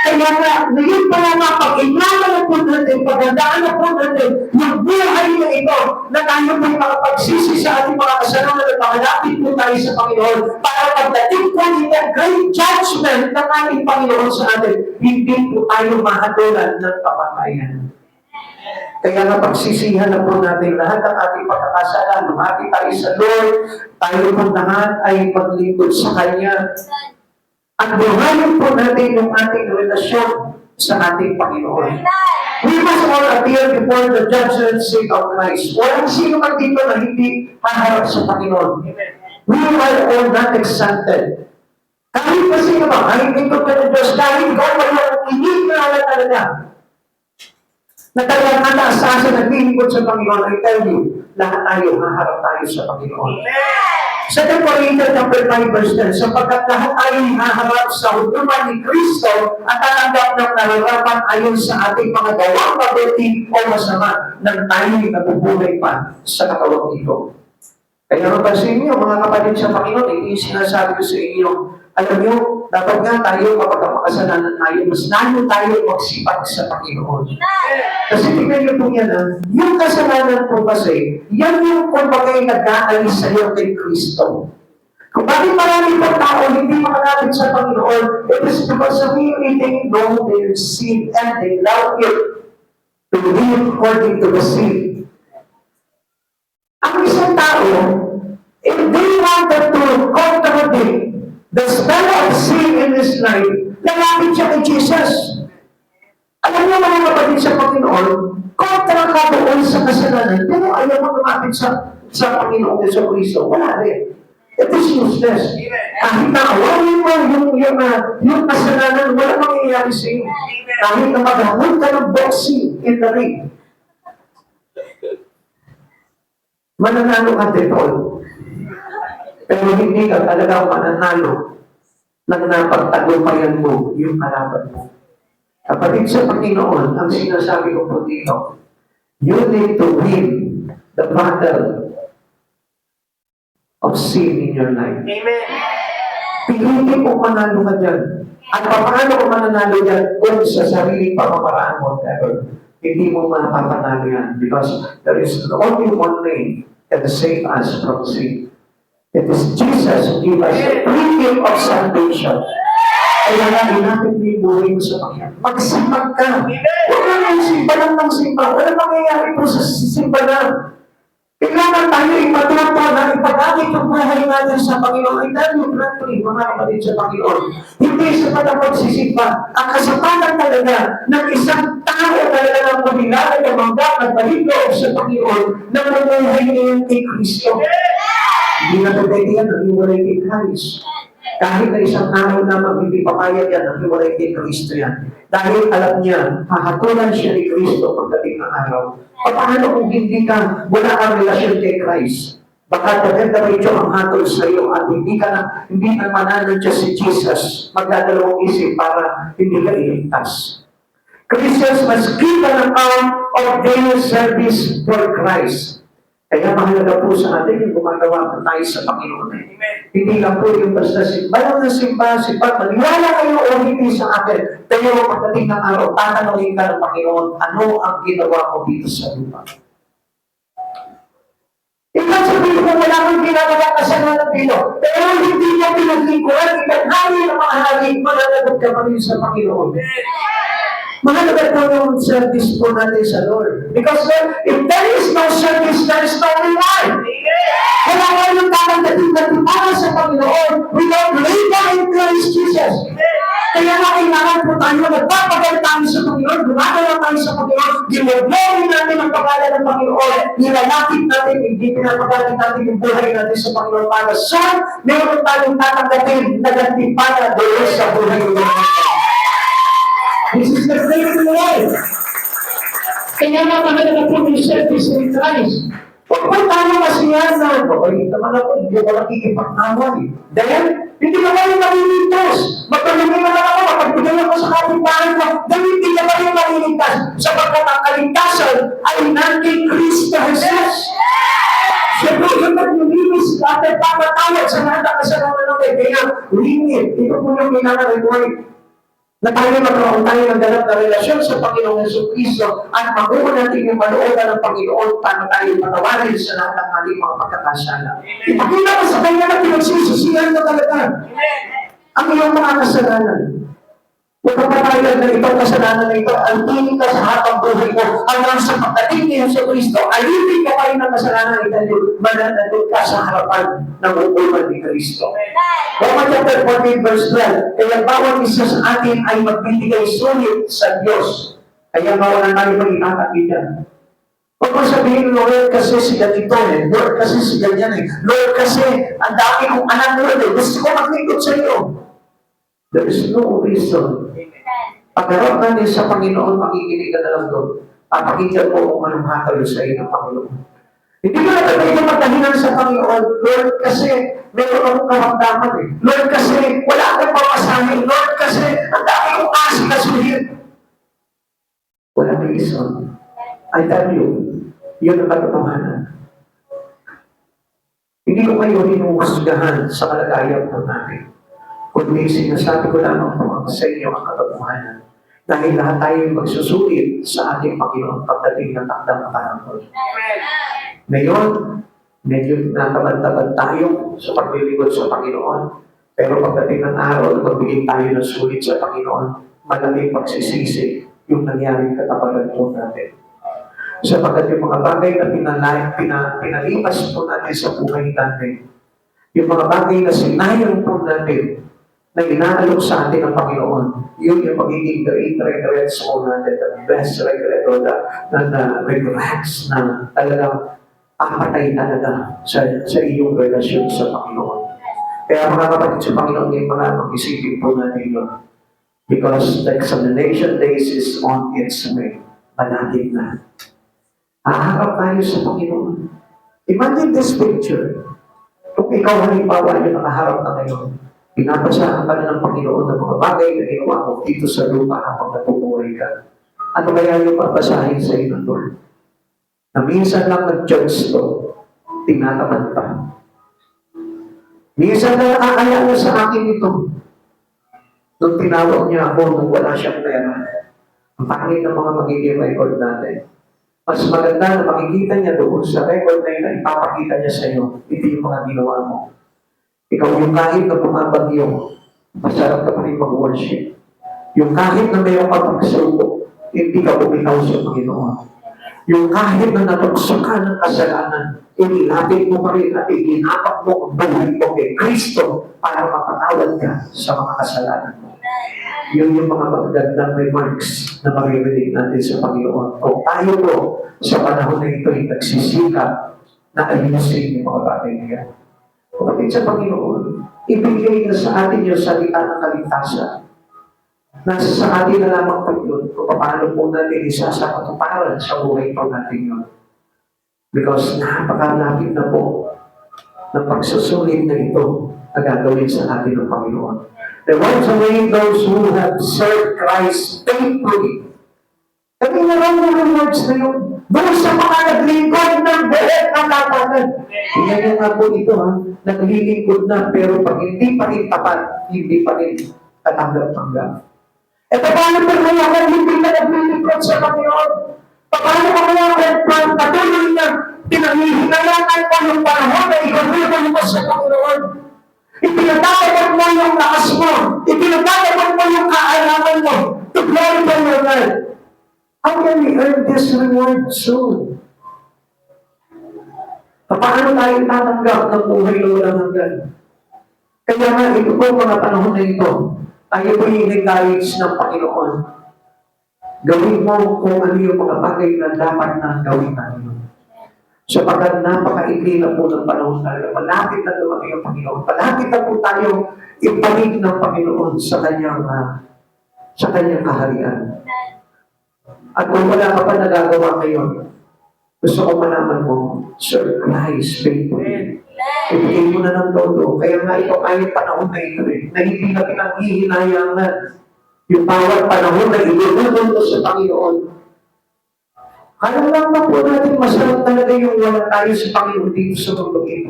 Kaya nga, ngayon pa lang pag-ingatan na po natin, pagandaan na po natin, yung buhay na ito, na tayo po makapagsisi sa ating mga kasalanan at makalapit po tayo sa Panginoon para pagdating po nito great judgment ng ating Panginoon sa atin, hindi po tayo mahatulan ng kapatayan. Kaya nga pagsisihan na po natin lahat ng ating pagkakasala, lumapit tayo sa Lord, tayo po lahat ay maglingkod sa Kanya. At buhayin po natin yung ating relasyon sa ating Panginoon. We must all appear before the judgment seat of Christ. Walang sino man dito na hindi haharap sa Panginoon. We are all not exempted. Kahit pa sino ba, kahit ito ka ng Diyos, kahit ikaw mayroong ininala talaga, na talagang nataasasa na nilingkod sa Panginoon, I tell you, lahat tayo, haharap tayo sa Panginoon. Sa 2 Corinthians chapter 5 verse 10, sapagkat lahat tayo haharap sa hukuman ni Kristo at tatanggap ng nararapat ayon sa ating mga gawang mabuti o masama nang tayo'y nabubuhay pa sa katawang ito. Kaya mapansin niyo, mga kapatid sa Panginoon, ito yung sinasabi ko sa inyo. Alam niyo, dapat nga tayo, kapag makasalanan tayo, mas lalo tayo magsipag sa Panginoon. Kasi tingnan niyo po yan, yung kasalanan po kasi, yan yung kumbagay nag-aalis sa iyo kay Kristo. Kung bakit marami pang tao hindi makalapit sa Panginoon, it is because we really know their sin and they love it to live according to the sin. Ang isang tao, if they wanted to contradict the smell of sin in his life, lalapit siya kay Jesus. Alam niyo mga kapatid sa Panginoon, kontra ka doon sa kasalanan, pero ayaw mo lumapit sa Panginoon Jesucristo. Wala rin. It is useless. Kahit na awarin mo yung kasalanan, wala mangyayari sa iyo. Kahit na maghamon ka ng boxing in the ring. Mananalo ka dito. Pero hindi ka talaga mananalo nang napagtagumpayan mo yung kalaban mo. Kapatid sa Panginoon, ang sinasabi ko po dito, you need to win the battle of sin in your life. Amen. Pilitin mo manalo ka dyan. At paano ko mananalo dyan kung sa sariling pamamaraan mo, ever. Hindi mo mapapanalo yan because there is only one way that can save us from sin. It is Jesus who gave us the free gift of salvation. Kaya nga, inapit mo yung buhay mo sa Panginoon. Magsipag ka. Huwag na yung simba lang ng simba. Wala mangyayari po sa simba lang. Kailangan tayo ipatuto na ipagamit yung buhay natin sa Panginoon. Ay dahil yung practically, mga kapatid sa Panginoon. Hindi sapat ang pagsisimba. Ang kasapatan talaga ng isang tao talaga ng pamilala ng mga nagbalito sa Panginoon na mamuhay niya kay Kristo. Hindi na pwede yan ang iwalay kay Christ. Kahit na isang araw naman hindi papayag yan ang iwalay kay Kristo yan. Dahil alam niya, hahatulan siya ni Kristo pagdating ng araw. Paano kung hindi ka, wala kang relasyon kay Christ? Baka diretso ang hatol sa iyo at hindi na manalo siya si Jesus. Magdadalawang isip para hindi ka iligtas. Christians must give an account of their service for Christ. Kaya mahalaga po sa atin yung gumagawa po tayo sa Panginoon. Hindi lang po yung basta simba lang na simba, maniwala kayo o hindi sa akin. Pero pagdating ng araw, tatanungin ka ng Panginoon, ano ang ginawa ko dito sa lupa? Ibig sabihin mo, wala kang ginagawa kasalanan dito. Pero hindi niya pinaglingkuran, itanghali ng mga hari, mananagot ka pa rin sa Panginoon. Mahalaga po yung service po natin sa Lord. Because Lord, if there is no service, there is no reward. Wala nga yung dating natin para sa Panginoon without labor in Christ Jesus. Kaya nga kailangan po tayo, nagpapagal tayo sa Panginoon, gumagawa tayo sa Panginoon, ginaglory natin ang pangalan ng Panginoon, nilalapit natin, hindi pinapagalit natin yung buhay natin sa Panginoon para sa meron tayong tatanggapin na nagtipala doon sa buhay ng Panginoon. This is the great reward. Kaya nga mahalaga po yung service in Christ. Huwag po tayo masiyan na, okay, naman ako, hindi ko nakikipag-away. Dahil, hindi na kayo maliligtas. Magpalagay na lang ako, mapagbigay ako sa kapitbahay ko, dahil hindi na kayo maliligtas. Sapagkat ang kaligtasan ay nanding Kristo Jesus. Siyempre, yung naglilinis at nagpapatawad sa lahat ng kasalanan natin. Kaya, limit. Ito po yung kailangan reward. Na tayo magkaroon tayo ng ganap na relasyon sa Panginoong Jesucristo at makuha natin yung manoodan ng Panginoon para tayo patawarin sa lahat ng ating mga pagkakasala. Ipakita mo sa kanya na pinagsisisihan mo talaga ang iyong mga kasalanan. Huwag kang papayag na itong kasalanan na ito, alpinin ka sa habang buhay mo hanggang sa pagdating ni Jesucristo, alipin ka pa rin ng kasalanan ito, mananagot ka sa harapan ng hukuman ni Kristo. Romans chapter 14 verse 12, kaya bawat isa sa atin ay magbibigay sulit sa Diyos. Kaya mawala tayo mag-itatagi dyan. Huwag mo sabihin, Lord, kasi si ganito eh. Lord, kasi si ganyan eh. Lord, kasi ang dami kong anak Lord eh. Gusto ko maglingkod sa iyo. There is no reason. Pagkaroon ka niya sa Panginoon, makikinig ka na lang doon. Papakita mo kung anong hatalo sa iyo ng Panginoon. Hindi mo na tayo magdahilan sa Panginoon, Lord, kasi meron akong karamdaman eh. Lord, kasi wala akong papasahin. Lord, kasi ang dami kong asikasuhin. Walang reason. I tell you, yun ang katotohanan. Hindi ko kayo hinuhusgahan sa kalagayan po natin. Kundi sinasabi ko lamang po sa inyo ang katotohanan. Dahil lahat tayo magsusulit sa ating Panginoon pagdating ng takdang panahon. Ngayon, medyo nakabantaban tayo sa paglilingkod sa Panginoon. Pero pagdating ng araw na magbigay tayo ng sulit sa Panginoon, malaking pagsisisi yung nangyaring kataparan po natin. Sapagkat yung mga bagay na pinalipas po natin sa buhay natin, yung mga bagay na sinayang po natin, na inaalok sa atin ng Panginoon, yun yung magiging great regrets po natin, the best regret or the regrets na talagang apatay talaga sa iyong relasyon sa Panginoon. Kaya mga kapatid sa Panginoon, yung mga mag-isipin po natin yun. Because the examination days is on its way. Malapit na. Haharap tayo sa Panginoon. Imagine this picture. Kung ikaw halimbawa yung nakaharap na ngayon, pinapasahan ka na ng Panginoon ng mga bagay na ginawa mo dito sa lupa habang natutuloy ka. Ano kaya yung papasahin sa iyo ng Lord? Na minsan lang nag-judge to, tinatamad pa. Minsan na nakakaya na sa akin ito. Nung tinawag niya ako nung wala siyang pera, ang pangit ng mga magiging record natin. Mas maganda na makikita niya doon sa record na yun na ipapakita niya sa iyo, hindi yung mga ginawa mo. Ikaw yung kahit na bumabagyo, masarap ka pa rin mag-worship. Yung kahit na mayroong pagpagsuko, hindi ka bumitaw sa Panginoon. Yung kahit na natukso ka ng kasalanan, inilapit mo pa rin at ilinapak mo ang buhay mo kay Kristo para mapatawad ka sa mga kasalanan mo. Yun yung mga magagandang remarks na maririnig natin sa Panginoon. Kung tayo po sa panahon na ito ay nagsisikap na ayusin yung mga bagay niya. Kapatid sa Panginoon, ibigay na sa atin yung salita ng kaligtasan. Nasa sa atin na lamang po yun kung paano po natin isasakatuparan sa buhay po natin yun. Because napakalapit na po ng pagsusulit na ito na gagawin sa atin ng Panginoon. There was away those who have served Christ faithfully. Kami na lang yung words na yun. Doon sa mga naglingkod ng buhay ng lapanan. Yan yung nga po ito ha. Naglilingkod na pero pag hindi pa rin tapat, hindi pa rin katanggap-tanggap. E paano pa kaya kung hindi ka naglilingkod sa Panginoon? Paano pa kaya kung patuloy na Pinanghihinayaan mo yung panahon na ikagulan mo sa Panginoon. Ipinagdadagdag mo yung lakas mo. Ipinagdadagdag mo yung kaalaman mo to glorify your God. How can we earn this reward soon? Paano tayo tatanggap ng buhay na walang hanggan? Kaya nga, ito po mga panahon na ito, tayo po i-encourage ng Panginoon. Gawin mo kung ano yung mga bagay na dapat na gawin natin. Sapagkat napakaikli na po ng panahon tayo. Malapit na dumating ang Panginoon. Malapit na po tayo ibalik ng Panginoon sa kanyang kaharian. At kung wala ka pa nagagawa ngayon, gusto ko malaman mo, Sir Christ, faithful. Ibigay mo na ng todo. Kaya nga ito ay panahon na ito na hindi na pinanghihinayangan yung bawat panahon na ilulunod mo sa Panginoon. Kala lang na po natin masarap talaga yung wala tayo sa Panginoon dito sa mundo ito.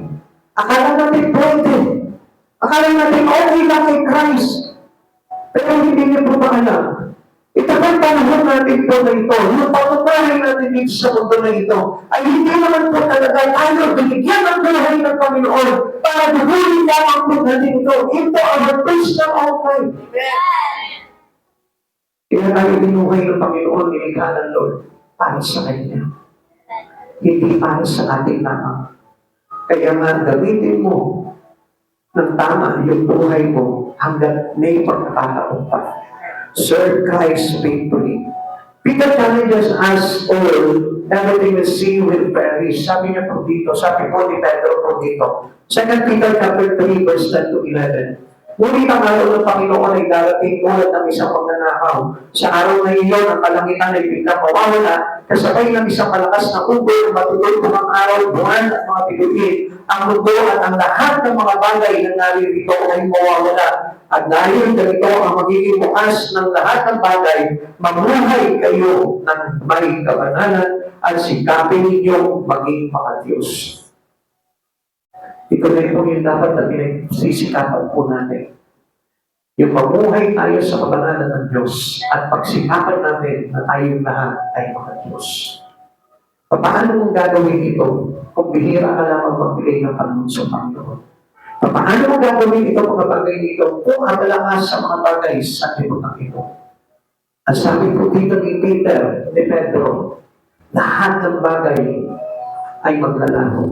Akala natin pwede. Akala natin okay lang kay Christ. Pero hindi niyo po ba alam? Ito po ang panahon natin po na ito. Yung pagpapahay natin dito sa mundo na ito ay hindi naman po talaga tayo binigyan ng buhay ng Panginoon para dugunin lamang po natin ito. Ito ang praise ng okay. Kaya tayo binuhay ng Panginoon, nilikha ng Lord para sa Kanya. Hindi para sa ating lamang. Kaya nga, gamitin mo ng tama yung buhay mo hanggang may pagkakataon pa. Serve Christ faithfully. Peter challenges us all, everything we see will perish. Sabi niya po dito, sabi po ni Pedro po dito. 2 Peter chapter 3, verse 10 to 11. Ngunit ang araw ng Panginoon ay darating tulad ng isang magnanakaw. Sa araw na iyon, ang kalangitan ay biglang mawawala, kasabay ng isang malakas na ugol, matutulog ang araw, buwan at mga bituin. Ang mundo at ang lahat ng mga bagay na naririto ay mawawala. At dahil ganito ang magiging bukas ng lahat ng bagay, mamuhay kayo ng may kabanalan at sikapin ninyong maging mga Diyos. Ito na po yung dapat na pinagsisikapan po natin. Yung mamuhay tayo sa kabanalan ng Diyos at pagsikapan natin na tayong lahat ay mga Diyos. Paano mong gagawin ito kung bihira ka lamang magbigay ng panahon sa Panginoon? Paano mong gagawin ito mga bagay nito kung abala ka sa mga bagay sa lipunan ito? Ang sabi po dito ni Peter, ni Pedro, lahat ng bagay ay maglalaho.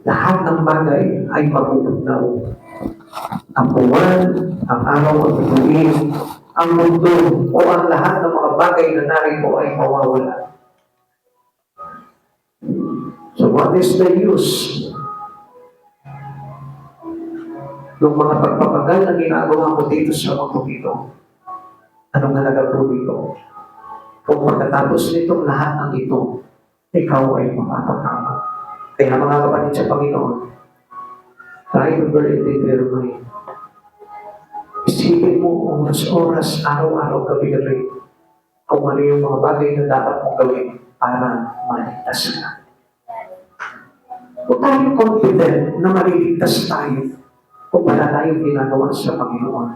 Lahat ng bagay ay mabubugnaw. Ang buwan, ang araw at bituin, ang mundo, o ang lahat ng mga bagay na narito ay mawawala. So what is the use ng mga pagpapagal na ginagawa ko dito sa mundo ito? Anong halaga po dito? Kung pagkatapos nitong lahat ng ito, ikaw ay mapapakama. Kaya mga kapatid sa Panginoon, try to bear it in your mind. Isipin mo oras-oras, araw-araw, gabi-gabi, kung ano yung mga bagay na dapat mong gawin para maligtas ka. Kung tayo confident na maliligtas tayo, kung wala tayong ginagawa sa Panginoon,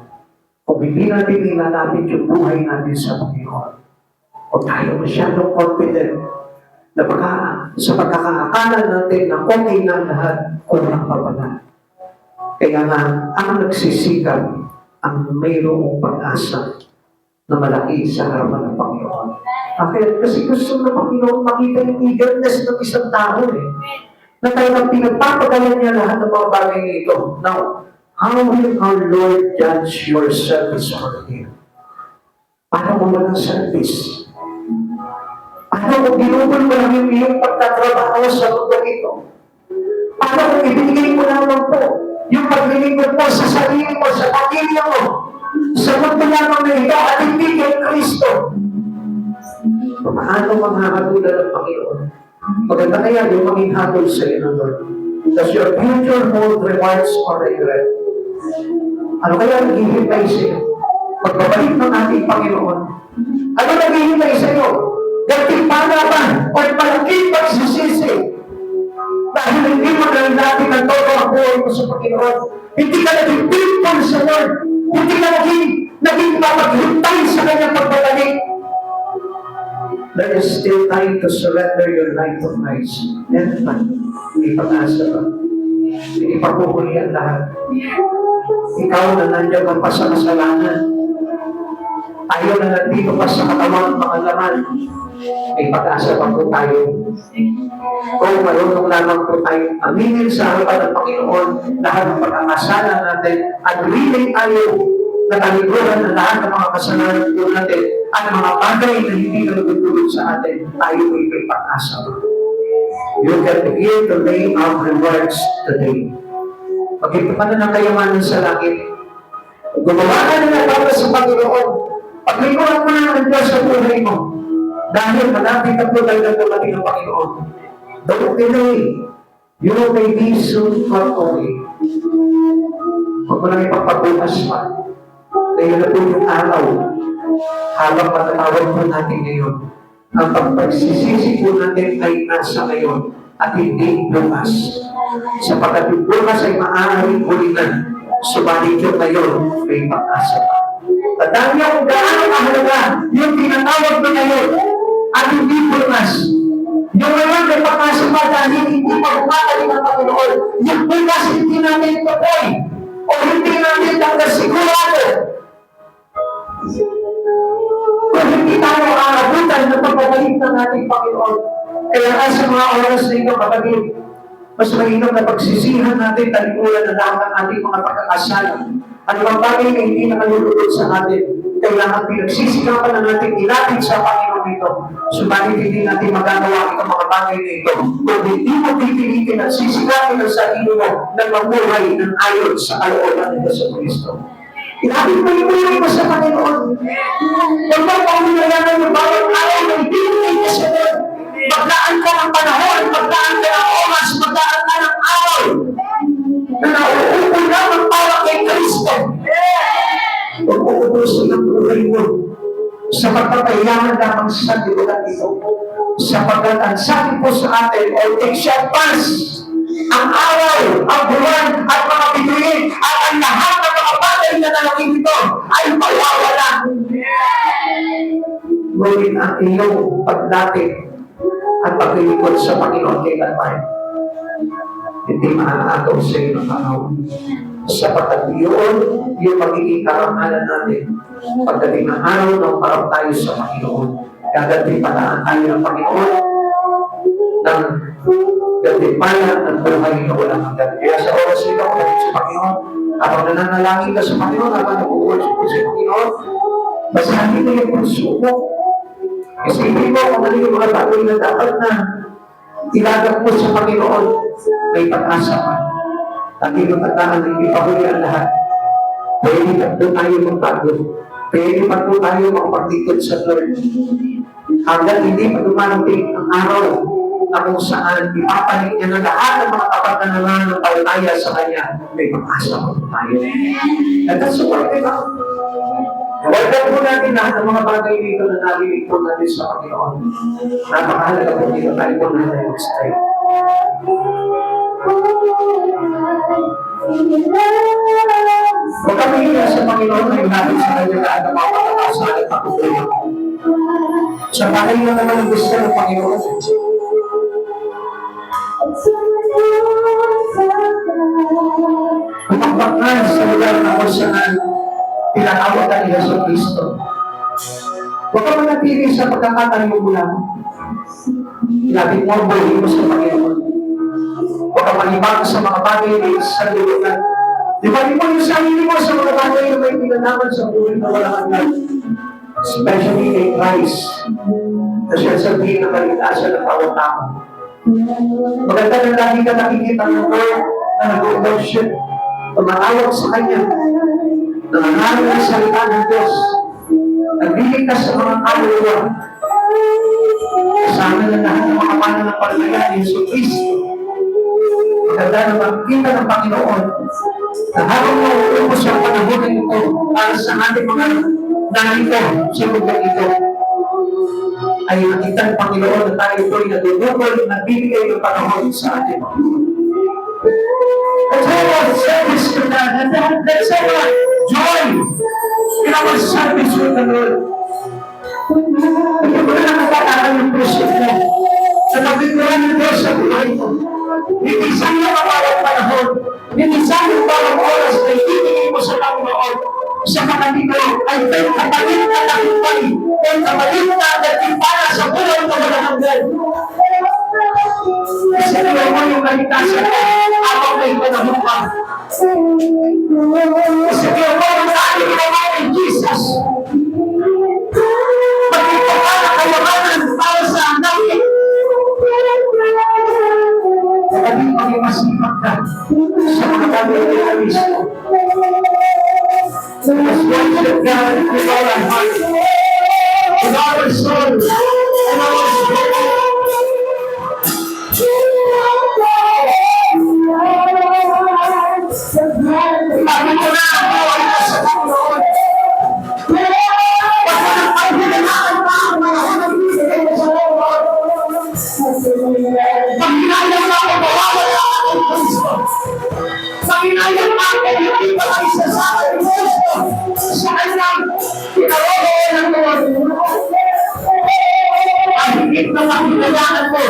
kung hindi natin ilalapit yung buhay natin sa Panginoon, kung tayo masyadong confident na baka sa pagkakaakalan natin na okay na lahat, walang papala. Kaya nga, ang nagsisikap ang mayroong pag-asa na malaki sa harapan ng Panginoon. Kasi gusto ng Panginoon makita yung eagerness ng isang tao na talagang pinagpapagalan niya lahat ng mga bagay nito. Now, how will our Lord judge your service for Him? Paano mo walang service? Paano kung ginugol mo lang yung iyong pagtatrabaho sa mundo ito? Paano kung ibinigay mo lamang po yung paglilingkod mo sa sarili mo, sa pamilya mo, sa mundo lamang na ito at hindi kay Kristo? Paano manghahagulan ng Panginoon? Maganda kaya yung maging hagol sa iyo ng Lord. Does your future hold rewards or regret? Ano kaya naghihintay sa iyo? Pagbabalik ng ating Panginoon, ano naghihintay sa iyo? Gantimpala o malaking pagsisisi dahil hindi mo nalalapit ang todo ang buhay mo sa Panginoon. Hindi ka naging faithful sa Lord. Hindi ka naging mapaghintay sa kanyang pagbabalik. there is still time to surrender your life to Christ. Meron pa. May pag-asa pa. Hindi pa pupuli ang lahat. Ikaw na nandiyan ka pa sa kasalanan. Tayo na nandito pa sa katawan ng mga laman. May pag-asa pa po tayo. Kung marunong lamang po tayo aminin sa harapan ng Panginoon lahat ng pagkakasala natin at willing tayo na talikuran ng lahat ng mga kasalanan po natin at mga bagay na hindi na nagtutulog sa atin, tayo ay may pag-asa. You can begin to lay out rewards today. Pag-ito ka na ng kayamanan sa langit, gumawa ka na para sa Panginoon. Paglikuran mo na ng Diyos sa buhay mo. Dahil malapit na po talagang dumating ang Panginoon. Don't delay. You may be soon far away. Huwag mo lang ipagpabukas pa. Dahil na po yung araw. Habang matatawag po natin ngayon. Ang pagpagsisisi po natin ay nasa ngayon at hindi bukas. Sapagkat yung bukas ay maaaring ulinan. Subalit yung ngayon may pag-asa pa. Tandaan niyo kung gaano kahalaga yung tinatawag mo ngayon at hindi bukas. Yung ngayon may pag-asa pa dahil hindi pa bumataling ang Panginoon. Yung bukas hindi natin tukoy o hindi natin hanggang sigurado. Kung hindi tayo aabutan ng pagbabalik ng ating Panginoon. Kaya nga sa mga oras na ito, kapatid, mas mainam na pagsisihan natin talikuran na lahat ng ating mga pagkakasala. Ano bang bagay na hindi nakalulunod sa atin? Kailangan pinagsisikapan na natin ilapit sa Panginoon ito. Subalit hindi natin magagawa itong mga bagay na ito. Kung hindi mo pipilitin at sisikapin ang sarili mo na mamuhay ng ayon sa kalooban ng Yesu Cristo. Ilapit mo yung buhay mo sa Panginoon. Huwag mo pangulayanan yung bawat araw na ibinigay niya sa Lord. Maglaan ka ng panahon, maglaan ka ng oras, maglaan ka ng araw na nauupo lamang para kay Kristo. Huwag mo ubusin ang buhay mo sa pagpapayaman lamang sa libutan ito. Sapagkat ang sabi po sa atin, it shall pass ang araw, ang buwan, at mga bituin, at ang lahat ng mga bagay na nalangin ito ay mawawala. Ngunit ang iyong pagdating at paglilingkod sa Panginoon kay Kalpay, hindi maaagaw sa iyo ng panahon. Sapagkat yun yung magiging karangalan natin pagdating ng araw ng parang tayo sa Panginoon. Gagantipalaan tayo ng Panginoon ng gantimpalan ng buhay na walang hanggan. Kaya sa oras nito, kung naging sa Panginoon, habang nananalangin ka sa Panginoon, habang nag-uworship ko sa Panginoon, basahin mo yung puso mo. Isipin mo kung ano yung mga bagay na dapat na ilagak mo sa Panginoon, may pag-asa pa. At yung tandaan na hindi pa huli ang lahat. Pwede pa doon tayo magbago. Pwede pa doon tayo makapaglikod sa Lord. Hanggang hindi pa dumarating ang araw na kung saan ipapalit niya na lahat ng mga tapat na nananampalataya sa Kanya, may pag-asa pa tayo. At that's what we have. Welcome po natin lahat ng mga bagay dito na narinig po natin sa Panginoon. Napakahalaga po dito tayo po natin mag-stay. Huwag kami hila sa Panginoon na natin sa kanya lahat ng mga pagkakasal at pagkukulang. Sa bagay na naman ang gusto ng Panginoon. Kumakbakan sa lugar na kung saan pinakawatan ni Yesu Cristo. Huwag ka manatili sa pagkakatayo mo lang. Ilapit mo ang buhay mo sa Panginoon. Huwag ka malibang sa mga bagay na sa libutan. Libagin mo yung sarili mo sa mga bagay na may pinanaman sa buhay na walang hanggan. Especially kay Christ na siya sabihin na kaligtasan ng bawat tao. Maganda na lagi ka nakikita ng Lord na nag-worship, tumatawag sa Kanya, nangangaral ang salita ng Diyos, nagliligtas sa mga kaluluwa. Kasama na lahat ng mga pananampalataya ni Yesu Cristo. Maganda na makikita ng Panginoon na habang mauubos ang panahon ito para sa ating mga narito sa lugar ito, ay nakita ng Panginoon na tayo ito'y nadudukol, nagbibigay ng panahon sa ating Panginoon. Let's have a service to God. Let's have a joy in our service with the Lord. Hindi mo na nakakatakan ito. Binisan mo ang bawat panahon. Binisan mo ang bawat oras na ibigay mo sa Panginoon. Sa kanito ay may kapalit na tagumpay. May kapalit na nagtimpala sa buhay na walang hanggan. Kasi mo yung kaligtasan mo habang may panahon pa. Kasi mo yung ating ginawa ni Jesus. Magkita ka na kayamanan para sa anak. Maging masipag ka sa mga bagay ni Kristo. Let's worship God with all our heart, with our soul, and our spirit. Panginoon ako, hindi pa kayo sa akin sa kanyang kinaroonan ng Lord. Ang higit na makikailangan mo,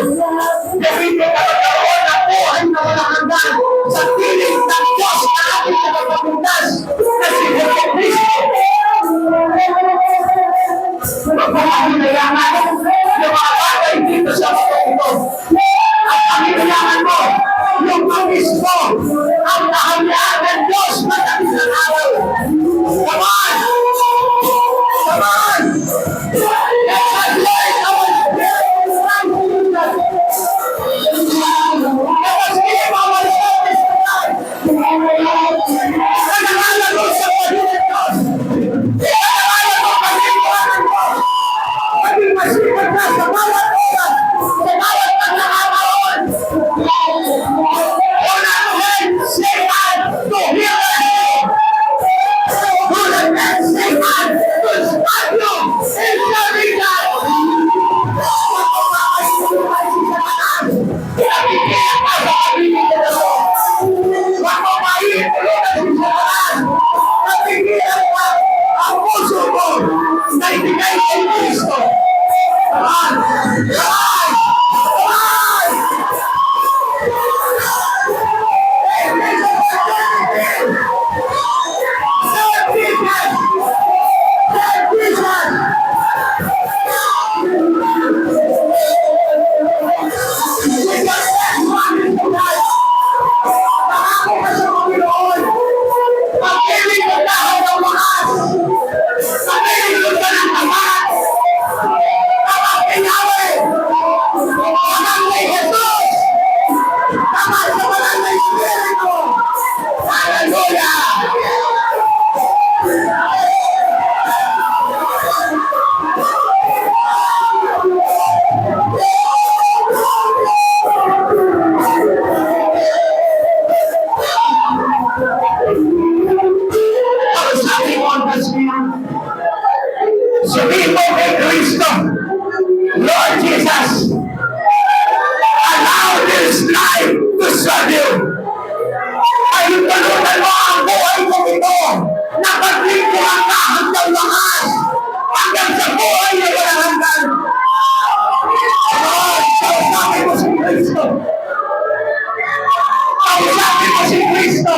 gawin mo kapagkaroon ng buhay na walang hanggan sa piling ng Diyos na ating nakapagpuntas na si Jesucristo. Magpapakinayangan yung mga bagay dito sa mundo ito. At panginayangan mo yung pangis mo ang kahayaan ng Diyos na kami ng araw. Come on! Come on! Let's adlate our spirit right Jesus. Let us give our service tonight. Nagalalan mo sa pagiging Diyos. Nagalalan mo pagiging Diyos. Maging masipag ka sa bawat oras, sa bawat pagkakataon. Satan to heal you. Do the next Satan to stop you in the region. Pinagigilap ka sa pagigilap mo. Huwag mo mahihilugan si Satan. Pinagigilap ka ang puso mo na ibigay kay Kristo. Come on! Come on! Come on! Sabihin mo kay Kristo, Lord Jesus, allow this life to serve you. Ay talunan mo ang buhay ko ito na paglingkuhan ka hanggang wakas, hanggang sa buhay na walang hanggan. Lord, kausapin mo si Kristo. Kausapin mo si Kristo.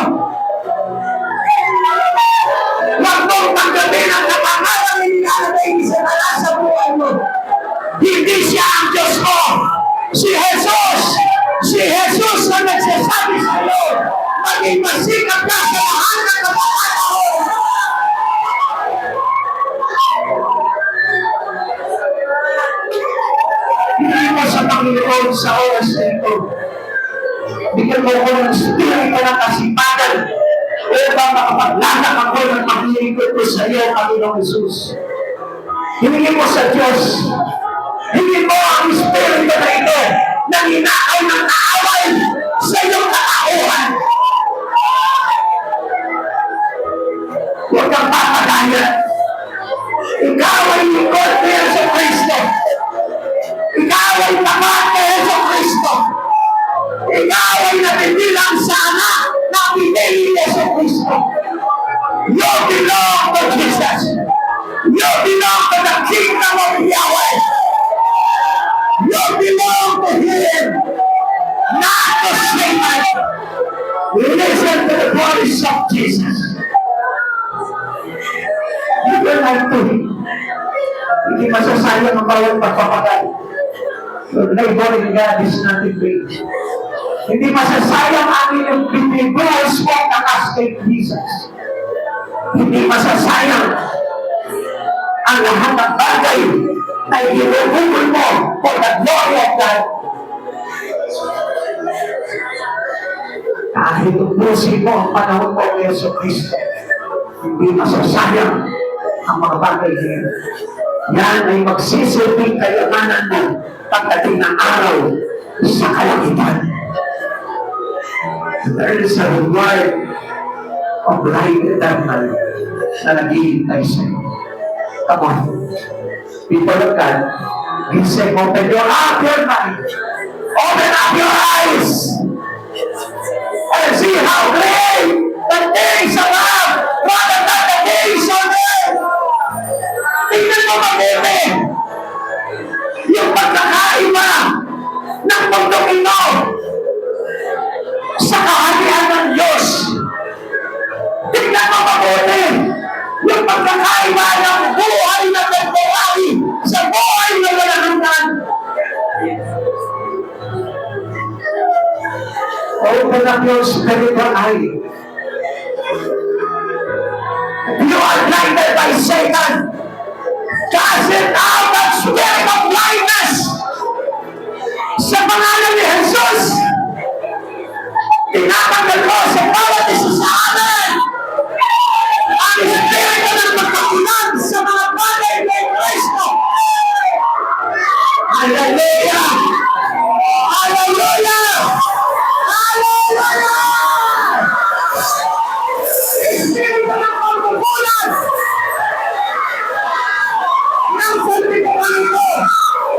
Huwag mong tanggapin ang napangalang inilalagay sa tala sa buhay mo. Hindi siya ang Diyos mo. Si Jesus! Si Jesus na nagsasabi sa iyo, maging masikap ka sa lahat ng kapatid mo. Hindi mo sa Panginoon sa oras na ito. Bigyan mo ko ng spirito ng kasipagan upang makapaglanak ako ng paglilingkod ko sa iyo, Panginoong Jesus. Hingin mo sa Diyos. Hingin mo ang spirito na ito na ninakaw ng kaaway sa iyong katauhan. Huwag kang papadaya. Ikaw ay lingkod ni Jesucristo. Ikaw ay tapat ni Jesucristo. Ikaw ay natibilang sa anak na pinili ni Jesucristo. You belong to Jesus. You belong to the kingdom of Yahweh. You belong to Him. Hindi masasayang ang bawat pagpapagal. Your labor in God is not in vain. Hindi masasayang ang inyong binibuhos mo na kay Jesus. Hindi masasayang ang lahat ng bagay na inuubol mo for the glory of God. Kahit ubusin mo ang panahon mo ng Yeso Cristo, hindi masasayang ang mga bagay niya. Yan ay magsisilbing kayamanan mo pagdating ng araw sa kalangitan. There is a reward of life eternal na naghihintay sa'yo. Come on. People of God, he said, open your mind. Open up your eyes. And see how great the things above rather than the things on earth. Tingnan mo mabuti yung pagkakaiba ng mundong ito sa kaharian ng Diyos. Tingnan mo mabuti yung pagkakaiba ng buhay na temporary sa buhay na walang hanggan. Open up your spiritual eye. You are blinded by Satan. Cast it out that spirit of blindness. Sa pangalan ni Jesus, tinatanggal ko sa bawat isa sa amin ang espiritu ng magkakulang sa mga bagay ni Kristo. Hallelujah! Hallelujah! Hallelujah! Espiritu ng pagkukulang ng sanlibutan ito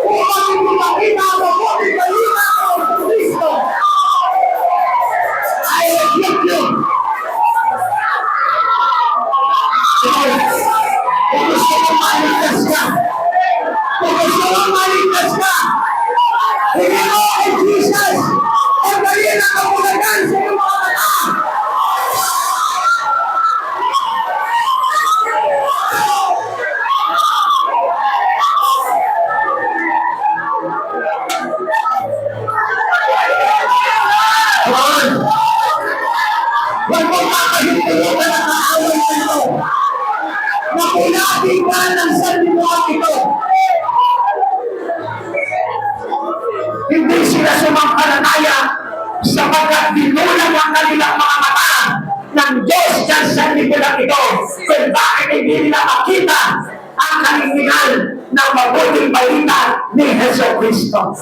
upang hindi makita ang mabuting balita ng Kristo. I rebuke you. Kung gusto mong maligtas ka, kung gusto mong maligtas ka, hindi mo kay Jesus ang dali na kabulagan sa iyong mga mata. Huwag mong makahintulotan ang kaaway na ito. Makulati ka ng sanlibutan ito. Hindi sila sumampalataya sapagkat dinulang ang kanilang mga mata ng Diyos dyan sa sanlibutan ito. Kung bakit hindi nila makita ang kalinginan ng mabuting balita ni Jesu Cristo.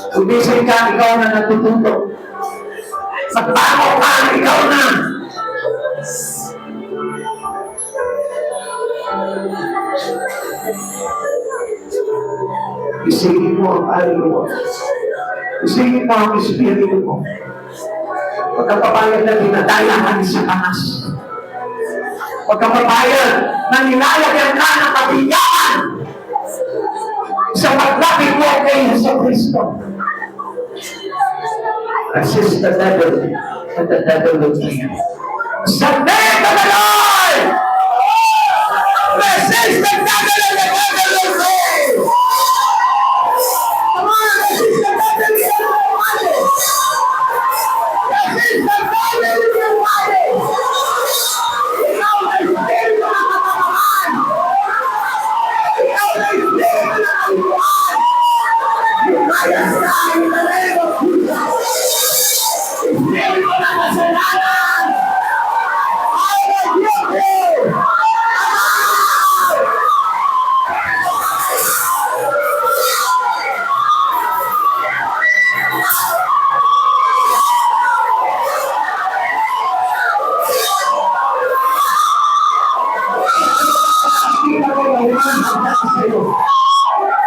Kumisan ka, ikaw na natututo. Magbago ka, ikaw na. Isingin mo ang kaluluwa. Isingin mo ang espiritu mo. Huwag kang papayag na dinadaya ka ni Satanas. Huwag kang papayag na nilalagyan ka ng kabigyan sa paglapit mo kay Jesu Cristo. Resist the devil, and the devil will flee. Submit to the Lord! Resist the devil, and the devil will flee! Come on, resist the devil in your body! Resist the devil in your body! Ikaw na espiritu ng katamaran! Ikaw na espiritu ng kalimutan! You might die in the name of Jesus! Espiritu ng kasalanan! I rebuke you!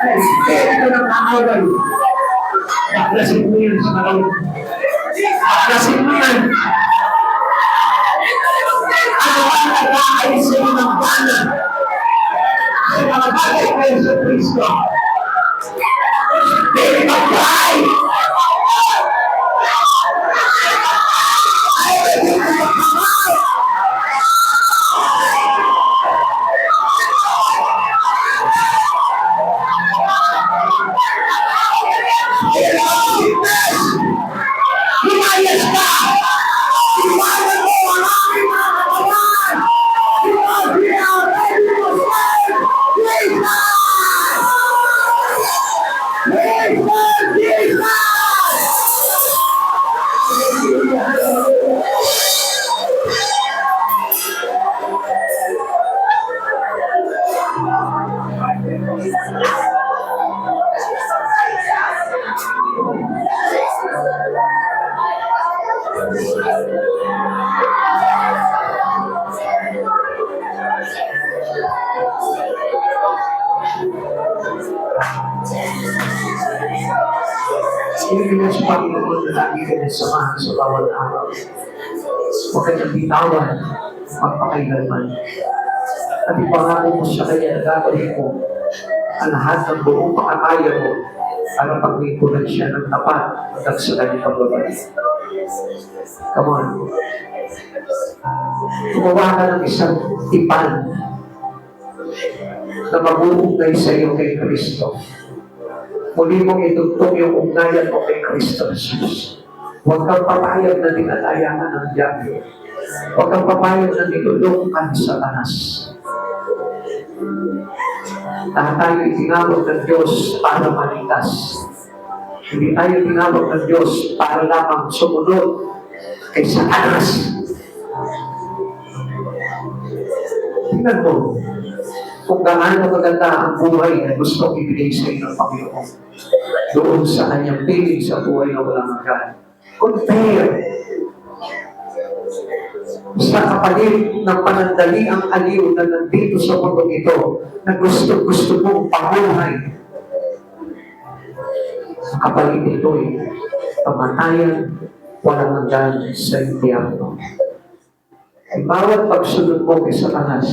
Espiritu ng kaaway. Baklasin mo yan sa malamig. Baklasin mo yan. Ano ang nag-aayos sa'yo ng bana? Sa mga bagay kayo sa Kristo. Spirit of pride. Pilipinas Panginoon na lagi ka na samahan sa bawat araw. Huwag ka nang bitawan, magpakailanman. At ipangako mo sa kanya na gagawin mo ang lahat ng buong pakataya mo para paglingkuran siya ng tapat at sa kanyang pagbabalik. Come on. Gumawa ka ng isang tipan na mag-uugnay sa iyo kay Kristo. Muli mong itugtong yung ugnayan mo kay Kristo Jesus. Huwag kang papayag na dinalayangan ng diablo. Huwag kang papayag na nilulong ka sa Satanas. Tayo tinawag ng Diyos para maligtas. Hindi tayo tinawag ng Diyos para lamang sumunod kay Satanas. Tingnan mo kung gaano maganda ang buhay na gusto ibigay sa iyo ng Panginoon doon sa kanyang piling sa buhay na walang hanggan. Compare sa kapalit ng panandali ang aliw na nandito sa mundo ito na gusto mong pamuhay. Sa kapalit ito'y pamatayan walang hanggan sa impyerno. Ang bawat pagsunod mo kay Satanas,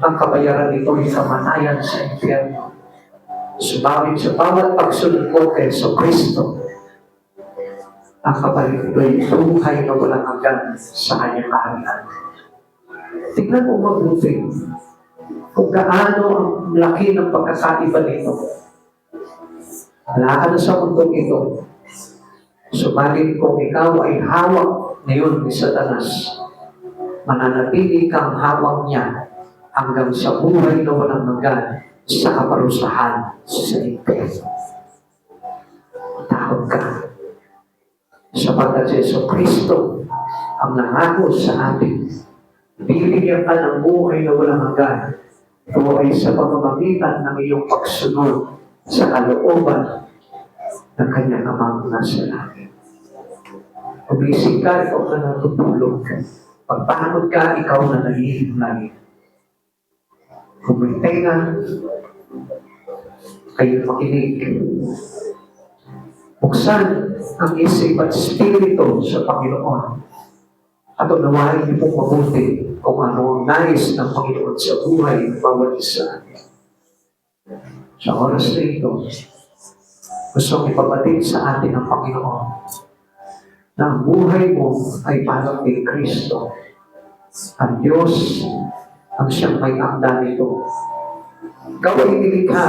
ang kabayaran nito ay kamatayan sa impyerno. Subalit sa bawat pagsunod mo kay Kristo, ang kapalit nito ay buhay na walang hanggan sa kanyang kaharian. Tignan mo mabuti kung gaano ang laki ng pagkakaiba nito. Wala ka na sa mundong ito. Subalit kung ikaw ay hawak ngayon ni Satanas, mananatili kang hawak niya hanggang sa buhay na walang hanggan sa kaparusahan sa impyerno. Takot ka. Sapagkat si Yesu Kristo ang nangako sa atin. Bibigyan ka ng buhay na walang hanggan. Ito ay sa pamamagitan ng iyong pagsunod sa kalooban ng kanyang amang nasa langit. Umisig ka, ikaw na natutulog. Pagpahamod ka, ikaw na nahihimlay. Kung may tenga, kayo makinig. Buksan ang isip at spirito sa Panginoon. At unawain niyo pong mabuti kung ano ang nais ng Panginoon sa buhay ng bawat isa. Sa oras na ito, gusto ipabatid sa atin ng Panginoon na ang buhay mo ay para kay Kristo. Ang Diyos ang siyang may akda nito. Ikaw ay nilikha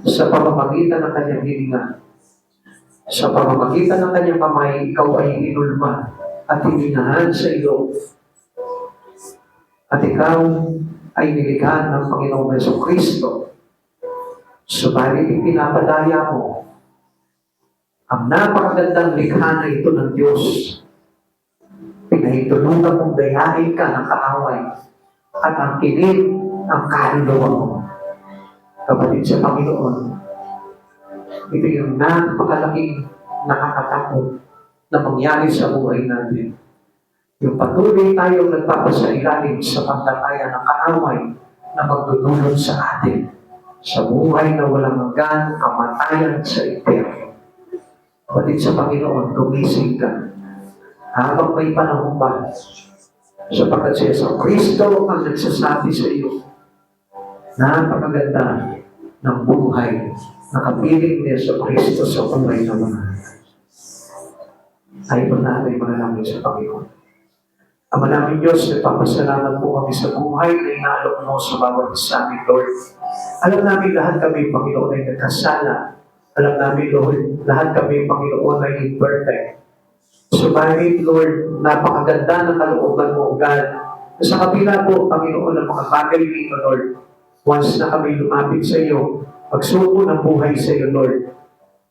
sa pamamagitan ng kanyang hininga. Sa pamamagitan ng kanyang kamay, ikaw ay inulma at hiningahan sa iyo. At ikaw ay nilikha ng Panginoong Jesucristo. Subalit ipinapadaya mo ang napakagandang likha na ito ng Diyos. Pinahintulutan mong dayain ka ng kaaway at ang kilig ang kaluluwa mo. Kapatid sa Panginoon, ito yung napakalaking nakakatakot na mangyari sa buhay natin. Yung patuloy tayong nagpapasailalim sa pagtataya ng kaaway na magdudulot sa atin sa buhay na walang hanggan, kamatayan sa impyerno. Kapatid sa Panginoon, gumising ka habang may panahon pa. Sapagkat si Yesu Kristo ang nagsasabi sa iyo, napakaganda ng buhay na kapiling ni Yesu Kristo sa buhay ng mga. Tayo po natin manalangin sa Panginoon. Ama namin Diyos, nagpapasalamat po kami sa buhay na inaalok mo sa bawat isa amin, Lord. Alam namin lahat kami, Panginoon, ay nagkasala. Alam namin, Lord, lahat kami, Panginoon, ay imperfect. Subalit, Lord, napakaganda ng kalooban mo, God. Sa kabila po, Panginoon, ng mga bagay dito, Lord, once na kami lumapit sa iyo, pagsuko ng buhay sa iyo, Lord.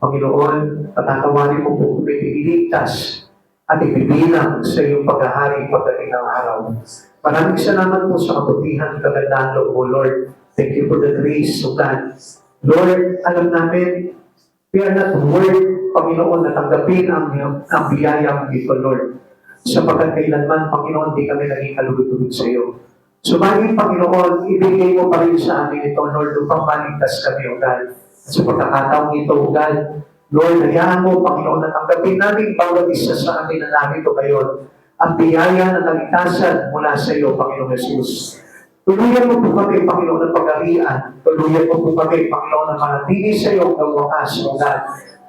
Panginoon, patatawarin mo po kami iligtas at ibibilang sa iyong paghahari pagdating ng araw. Maraming salamat po sa kabutihan at kagandaan loob mo, Lord. Thank you for the grace of God. Lord, alam namin, we are not worth, Panginoon, na tanggapin ang biyayang ito, Lord. Sapagkat kailanman, Panginoon, di kami naging kalugod-lugod sa iyo. Subalit, Panginoon, ibigay mo pa rin sa amin ito, Lord, upang maligtas kami, O God. Sa pagkakataong ito, O God, Lord, hayaan mo, Panginoon, na tanggapin namin bawat isa sa amin na narito ngayon ang biyaya ng kaligtasan mula sa iyo, Panginoon Jesus. Tuluyan mo po kami, Panginoon, ng pag-arian. Tuluyan mo po kami, Panginoon, ng manatili sa iyo ang wakas, O God,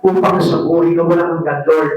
upang sa buhay na walang hanggan, Lord,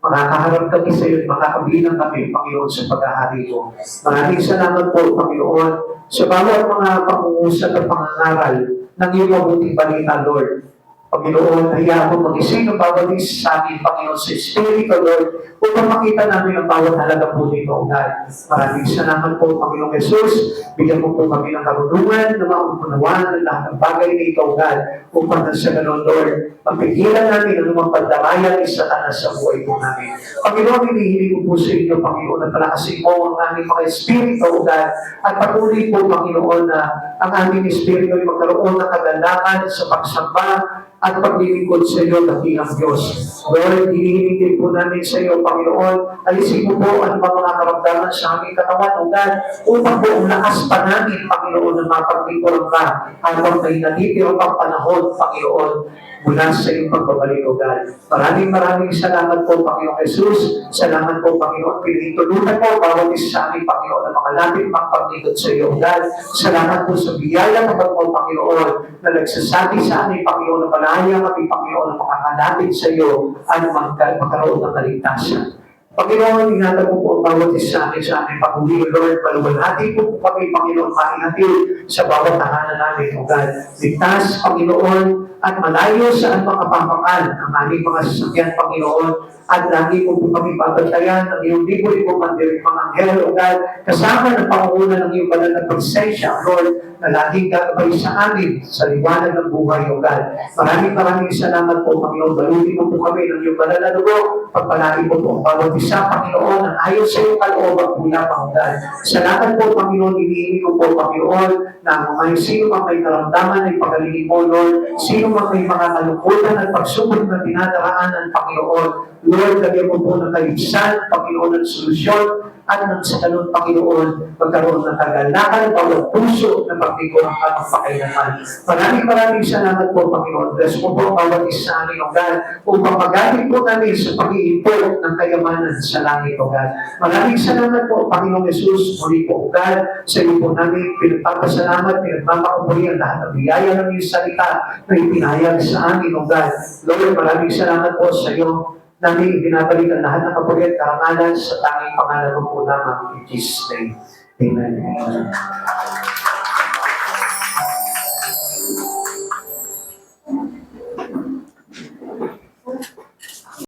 makakaharap kami sa iyo at makakabilang kami, Panginoon, sa pag-ahari mo. Maraming salamat po, Panginoon, sa bawat mga pangungusap at pangangaral ng iyong mabuting balita, Lord. Panginoon, hayaan mo mag-isig ng bawat isa sa amin, Panginoon, sa Espiritu, Lord, upang makita namin ang bawat halaga po dito, O God. Maraming salamat po, Panginoong Jesus. Bigyan mo po kami ng karunungan na mauunawaan ng lahat ng bagay na ito, O God, upang sa ganon, Lord, mapigilan namin ang lumang pagdamayan ni Satanas sa buhay po namin. Panginoon, hinihiling ko po sa inyo, Panginoon, na palakasin mo ang aming mga Espiritu, O God, at patuloy po, Panginoon, na ang aming Espiritu ay magkaroon ng kagalakan sa pagsamba at paglilingkod sa iyo, dakilang Diyos. Lord, hinihiling din po namin sa iyo, Panginoon, alisin mo po ang mga karamdaman sa aming katawan, O God, upang po ang lakas pa namin, Panginoon, na mapaglingkuran ka habang may natitira pang panahon, Panginoon, mula sa iyong pagbabalik, O God. Maraming salamat po, Panginoon Jesus. Salamat po, Panginoon. Pinitulutan po bawat isa sa amin, Panginoon, na makalapit magpaglingkod sa iyo, O God. Salamat po sa biyaya ng mo, Panginoon, na nagsasabi sa amin, Panginoon, na palaya kami, Panginoon, na makakalapit sa iyo at magkaroon ng kaligtasan. Panginoon, ingatan mo po ang bawat isa sa aming pag-uwi, Lord. Maluwalhati po kami, Panginoon, maingati sa bawat tahanan namin, O God. Ligtas, Panginoon, at malayo sa makapampakan ang aming mga sasakyan, Panginoon, at lagi po kami babantayan ng iyong libo-libo mandiring mga anghel, O God, kasama ng pangunguna ng iyong banal na presensya, Lord, na laging gagabay sa amin sa liwanag ng buhay, O God. Maraming salamat po, Panginoon. Balutin mo po kami ng iyong banal na dugo. Pagpalain mo po ang bawat isa, Panginoon, ang ayon sa iyong kalooban mula, Panginoon. Salamat po, Panginoon. Iniinig ko po, Panginoon, na ang sino mang may karamdaman ay pagalingin mo, Lord. Sino mang may mga kalungkutan at pagsubok na dinadaraanan, Panginoon. Lord, lagyan mo po ng kaligsan, Panginoon, ng solusyon, at nang sa ganun, Panginoon, magkaroon ng kagalakan, bawat puso na pagtikuran ka ng pakailanman. Maraming salamat po, Panginoon. Bless mo po bawat isa amin, O God, upang magamit po namin sa pag-iipon ng kayamanan sa langit, O God. Maraming salamat po, Panginoon Jesus. Muli po, O God, sa iyo po namin pinagpapasalamat, pinagmamakampuli ang lahat ng biyaya ng iyong salita na ipinahayag sa amin, O God. Lord, maraming salamat po sa iyo namin binabalik ang lahat ng kapurihan at karangalan sa tanging pangalan ng po lamang in Jesus' name. Amen.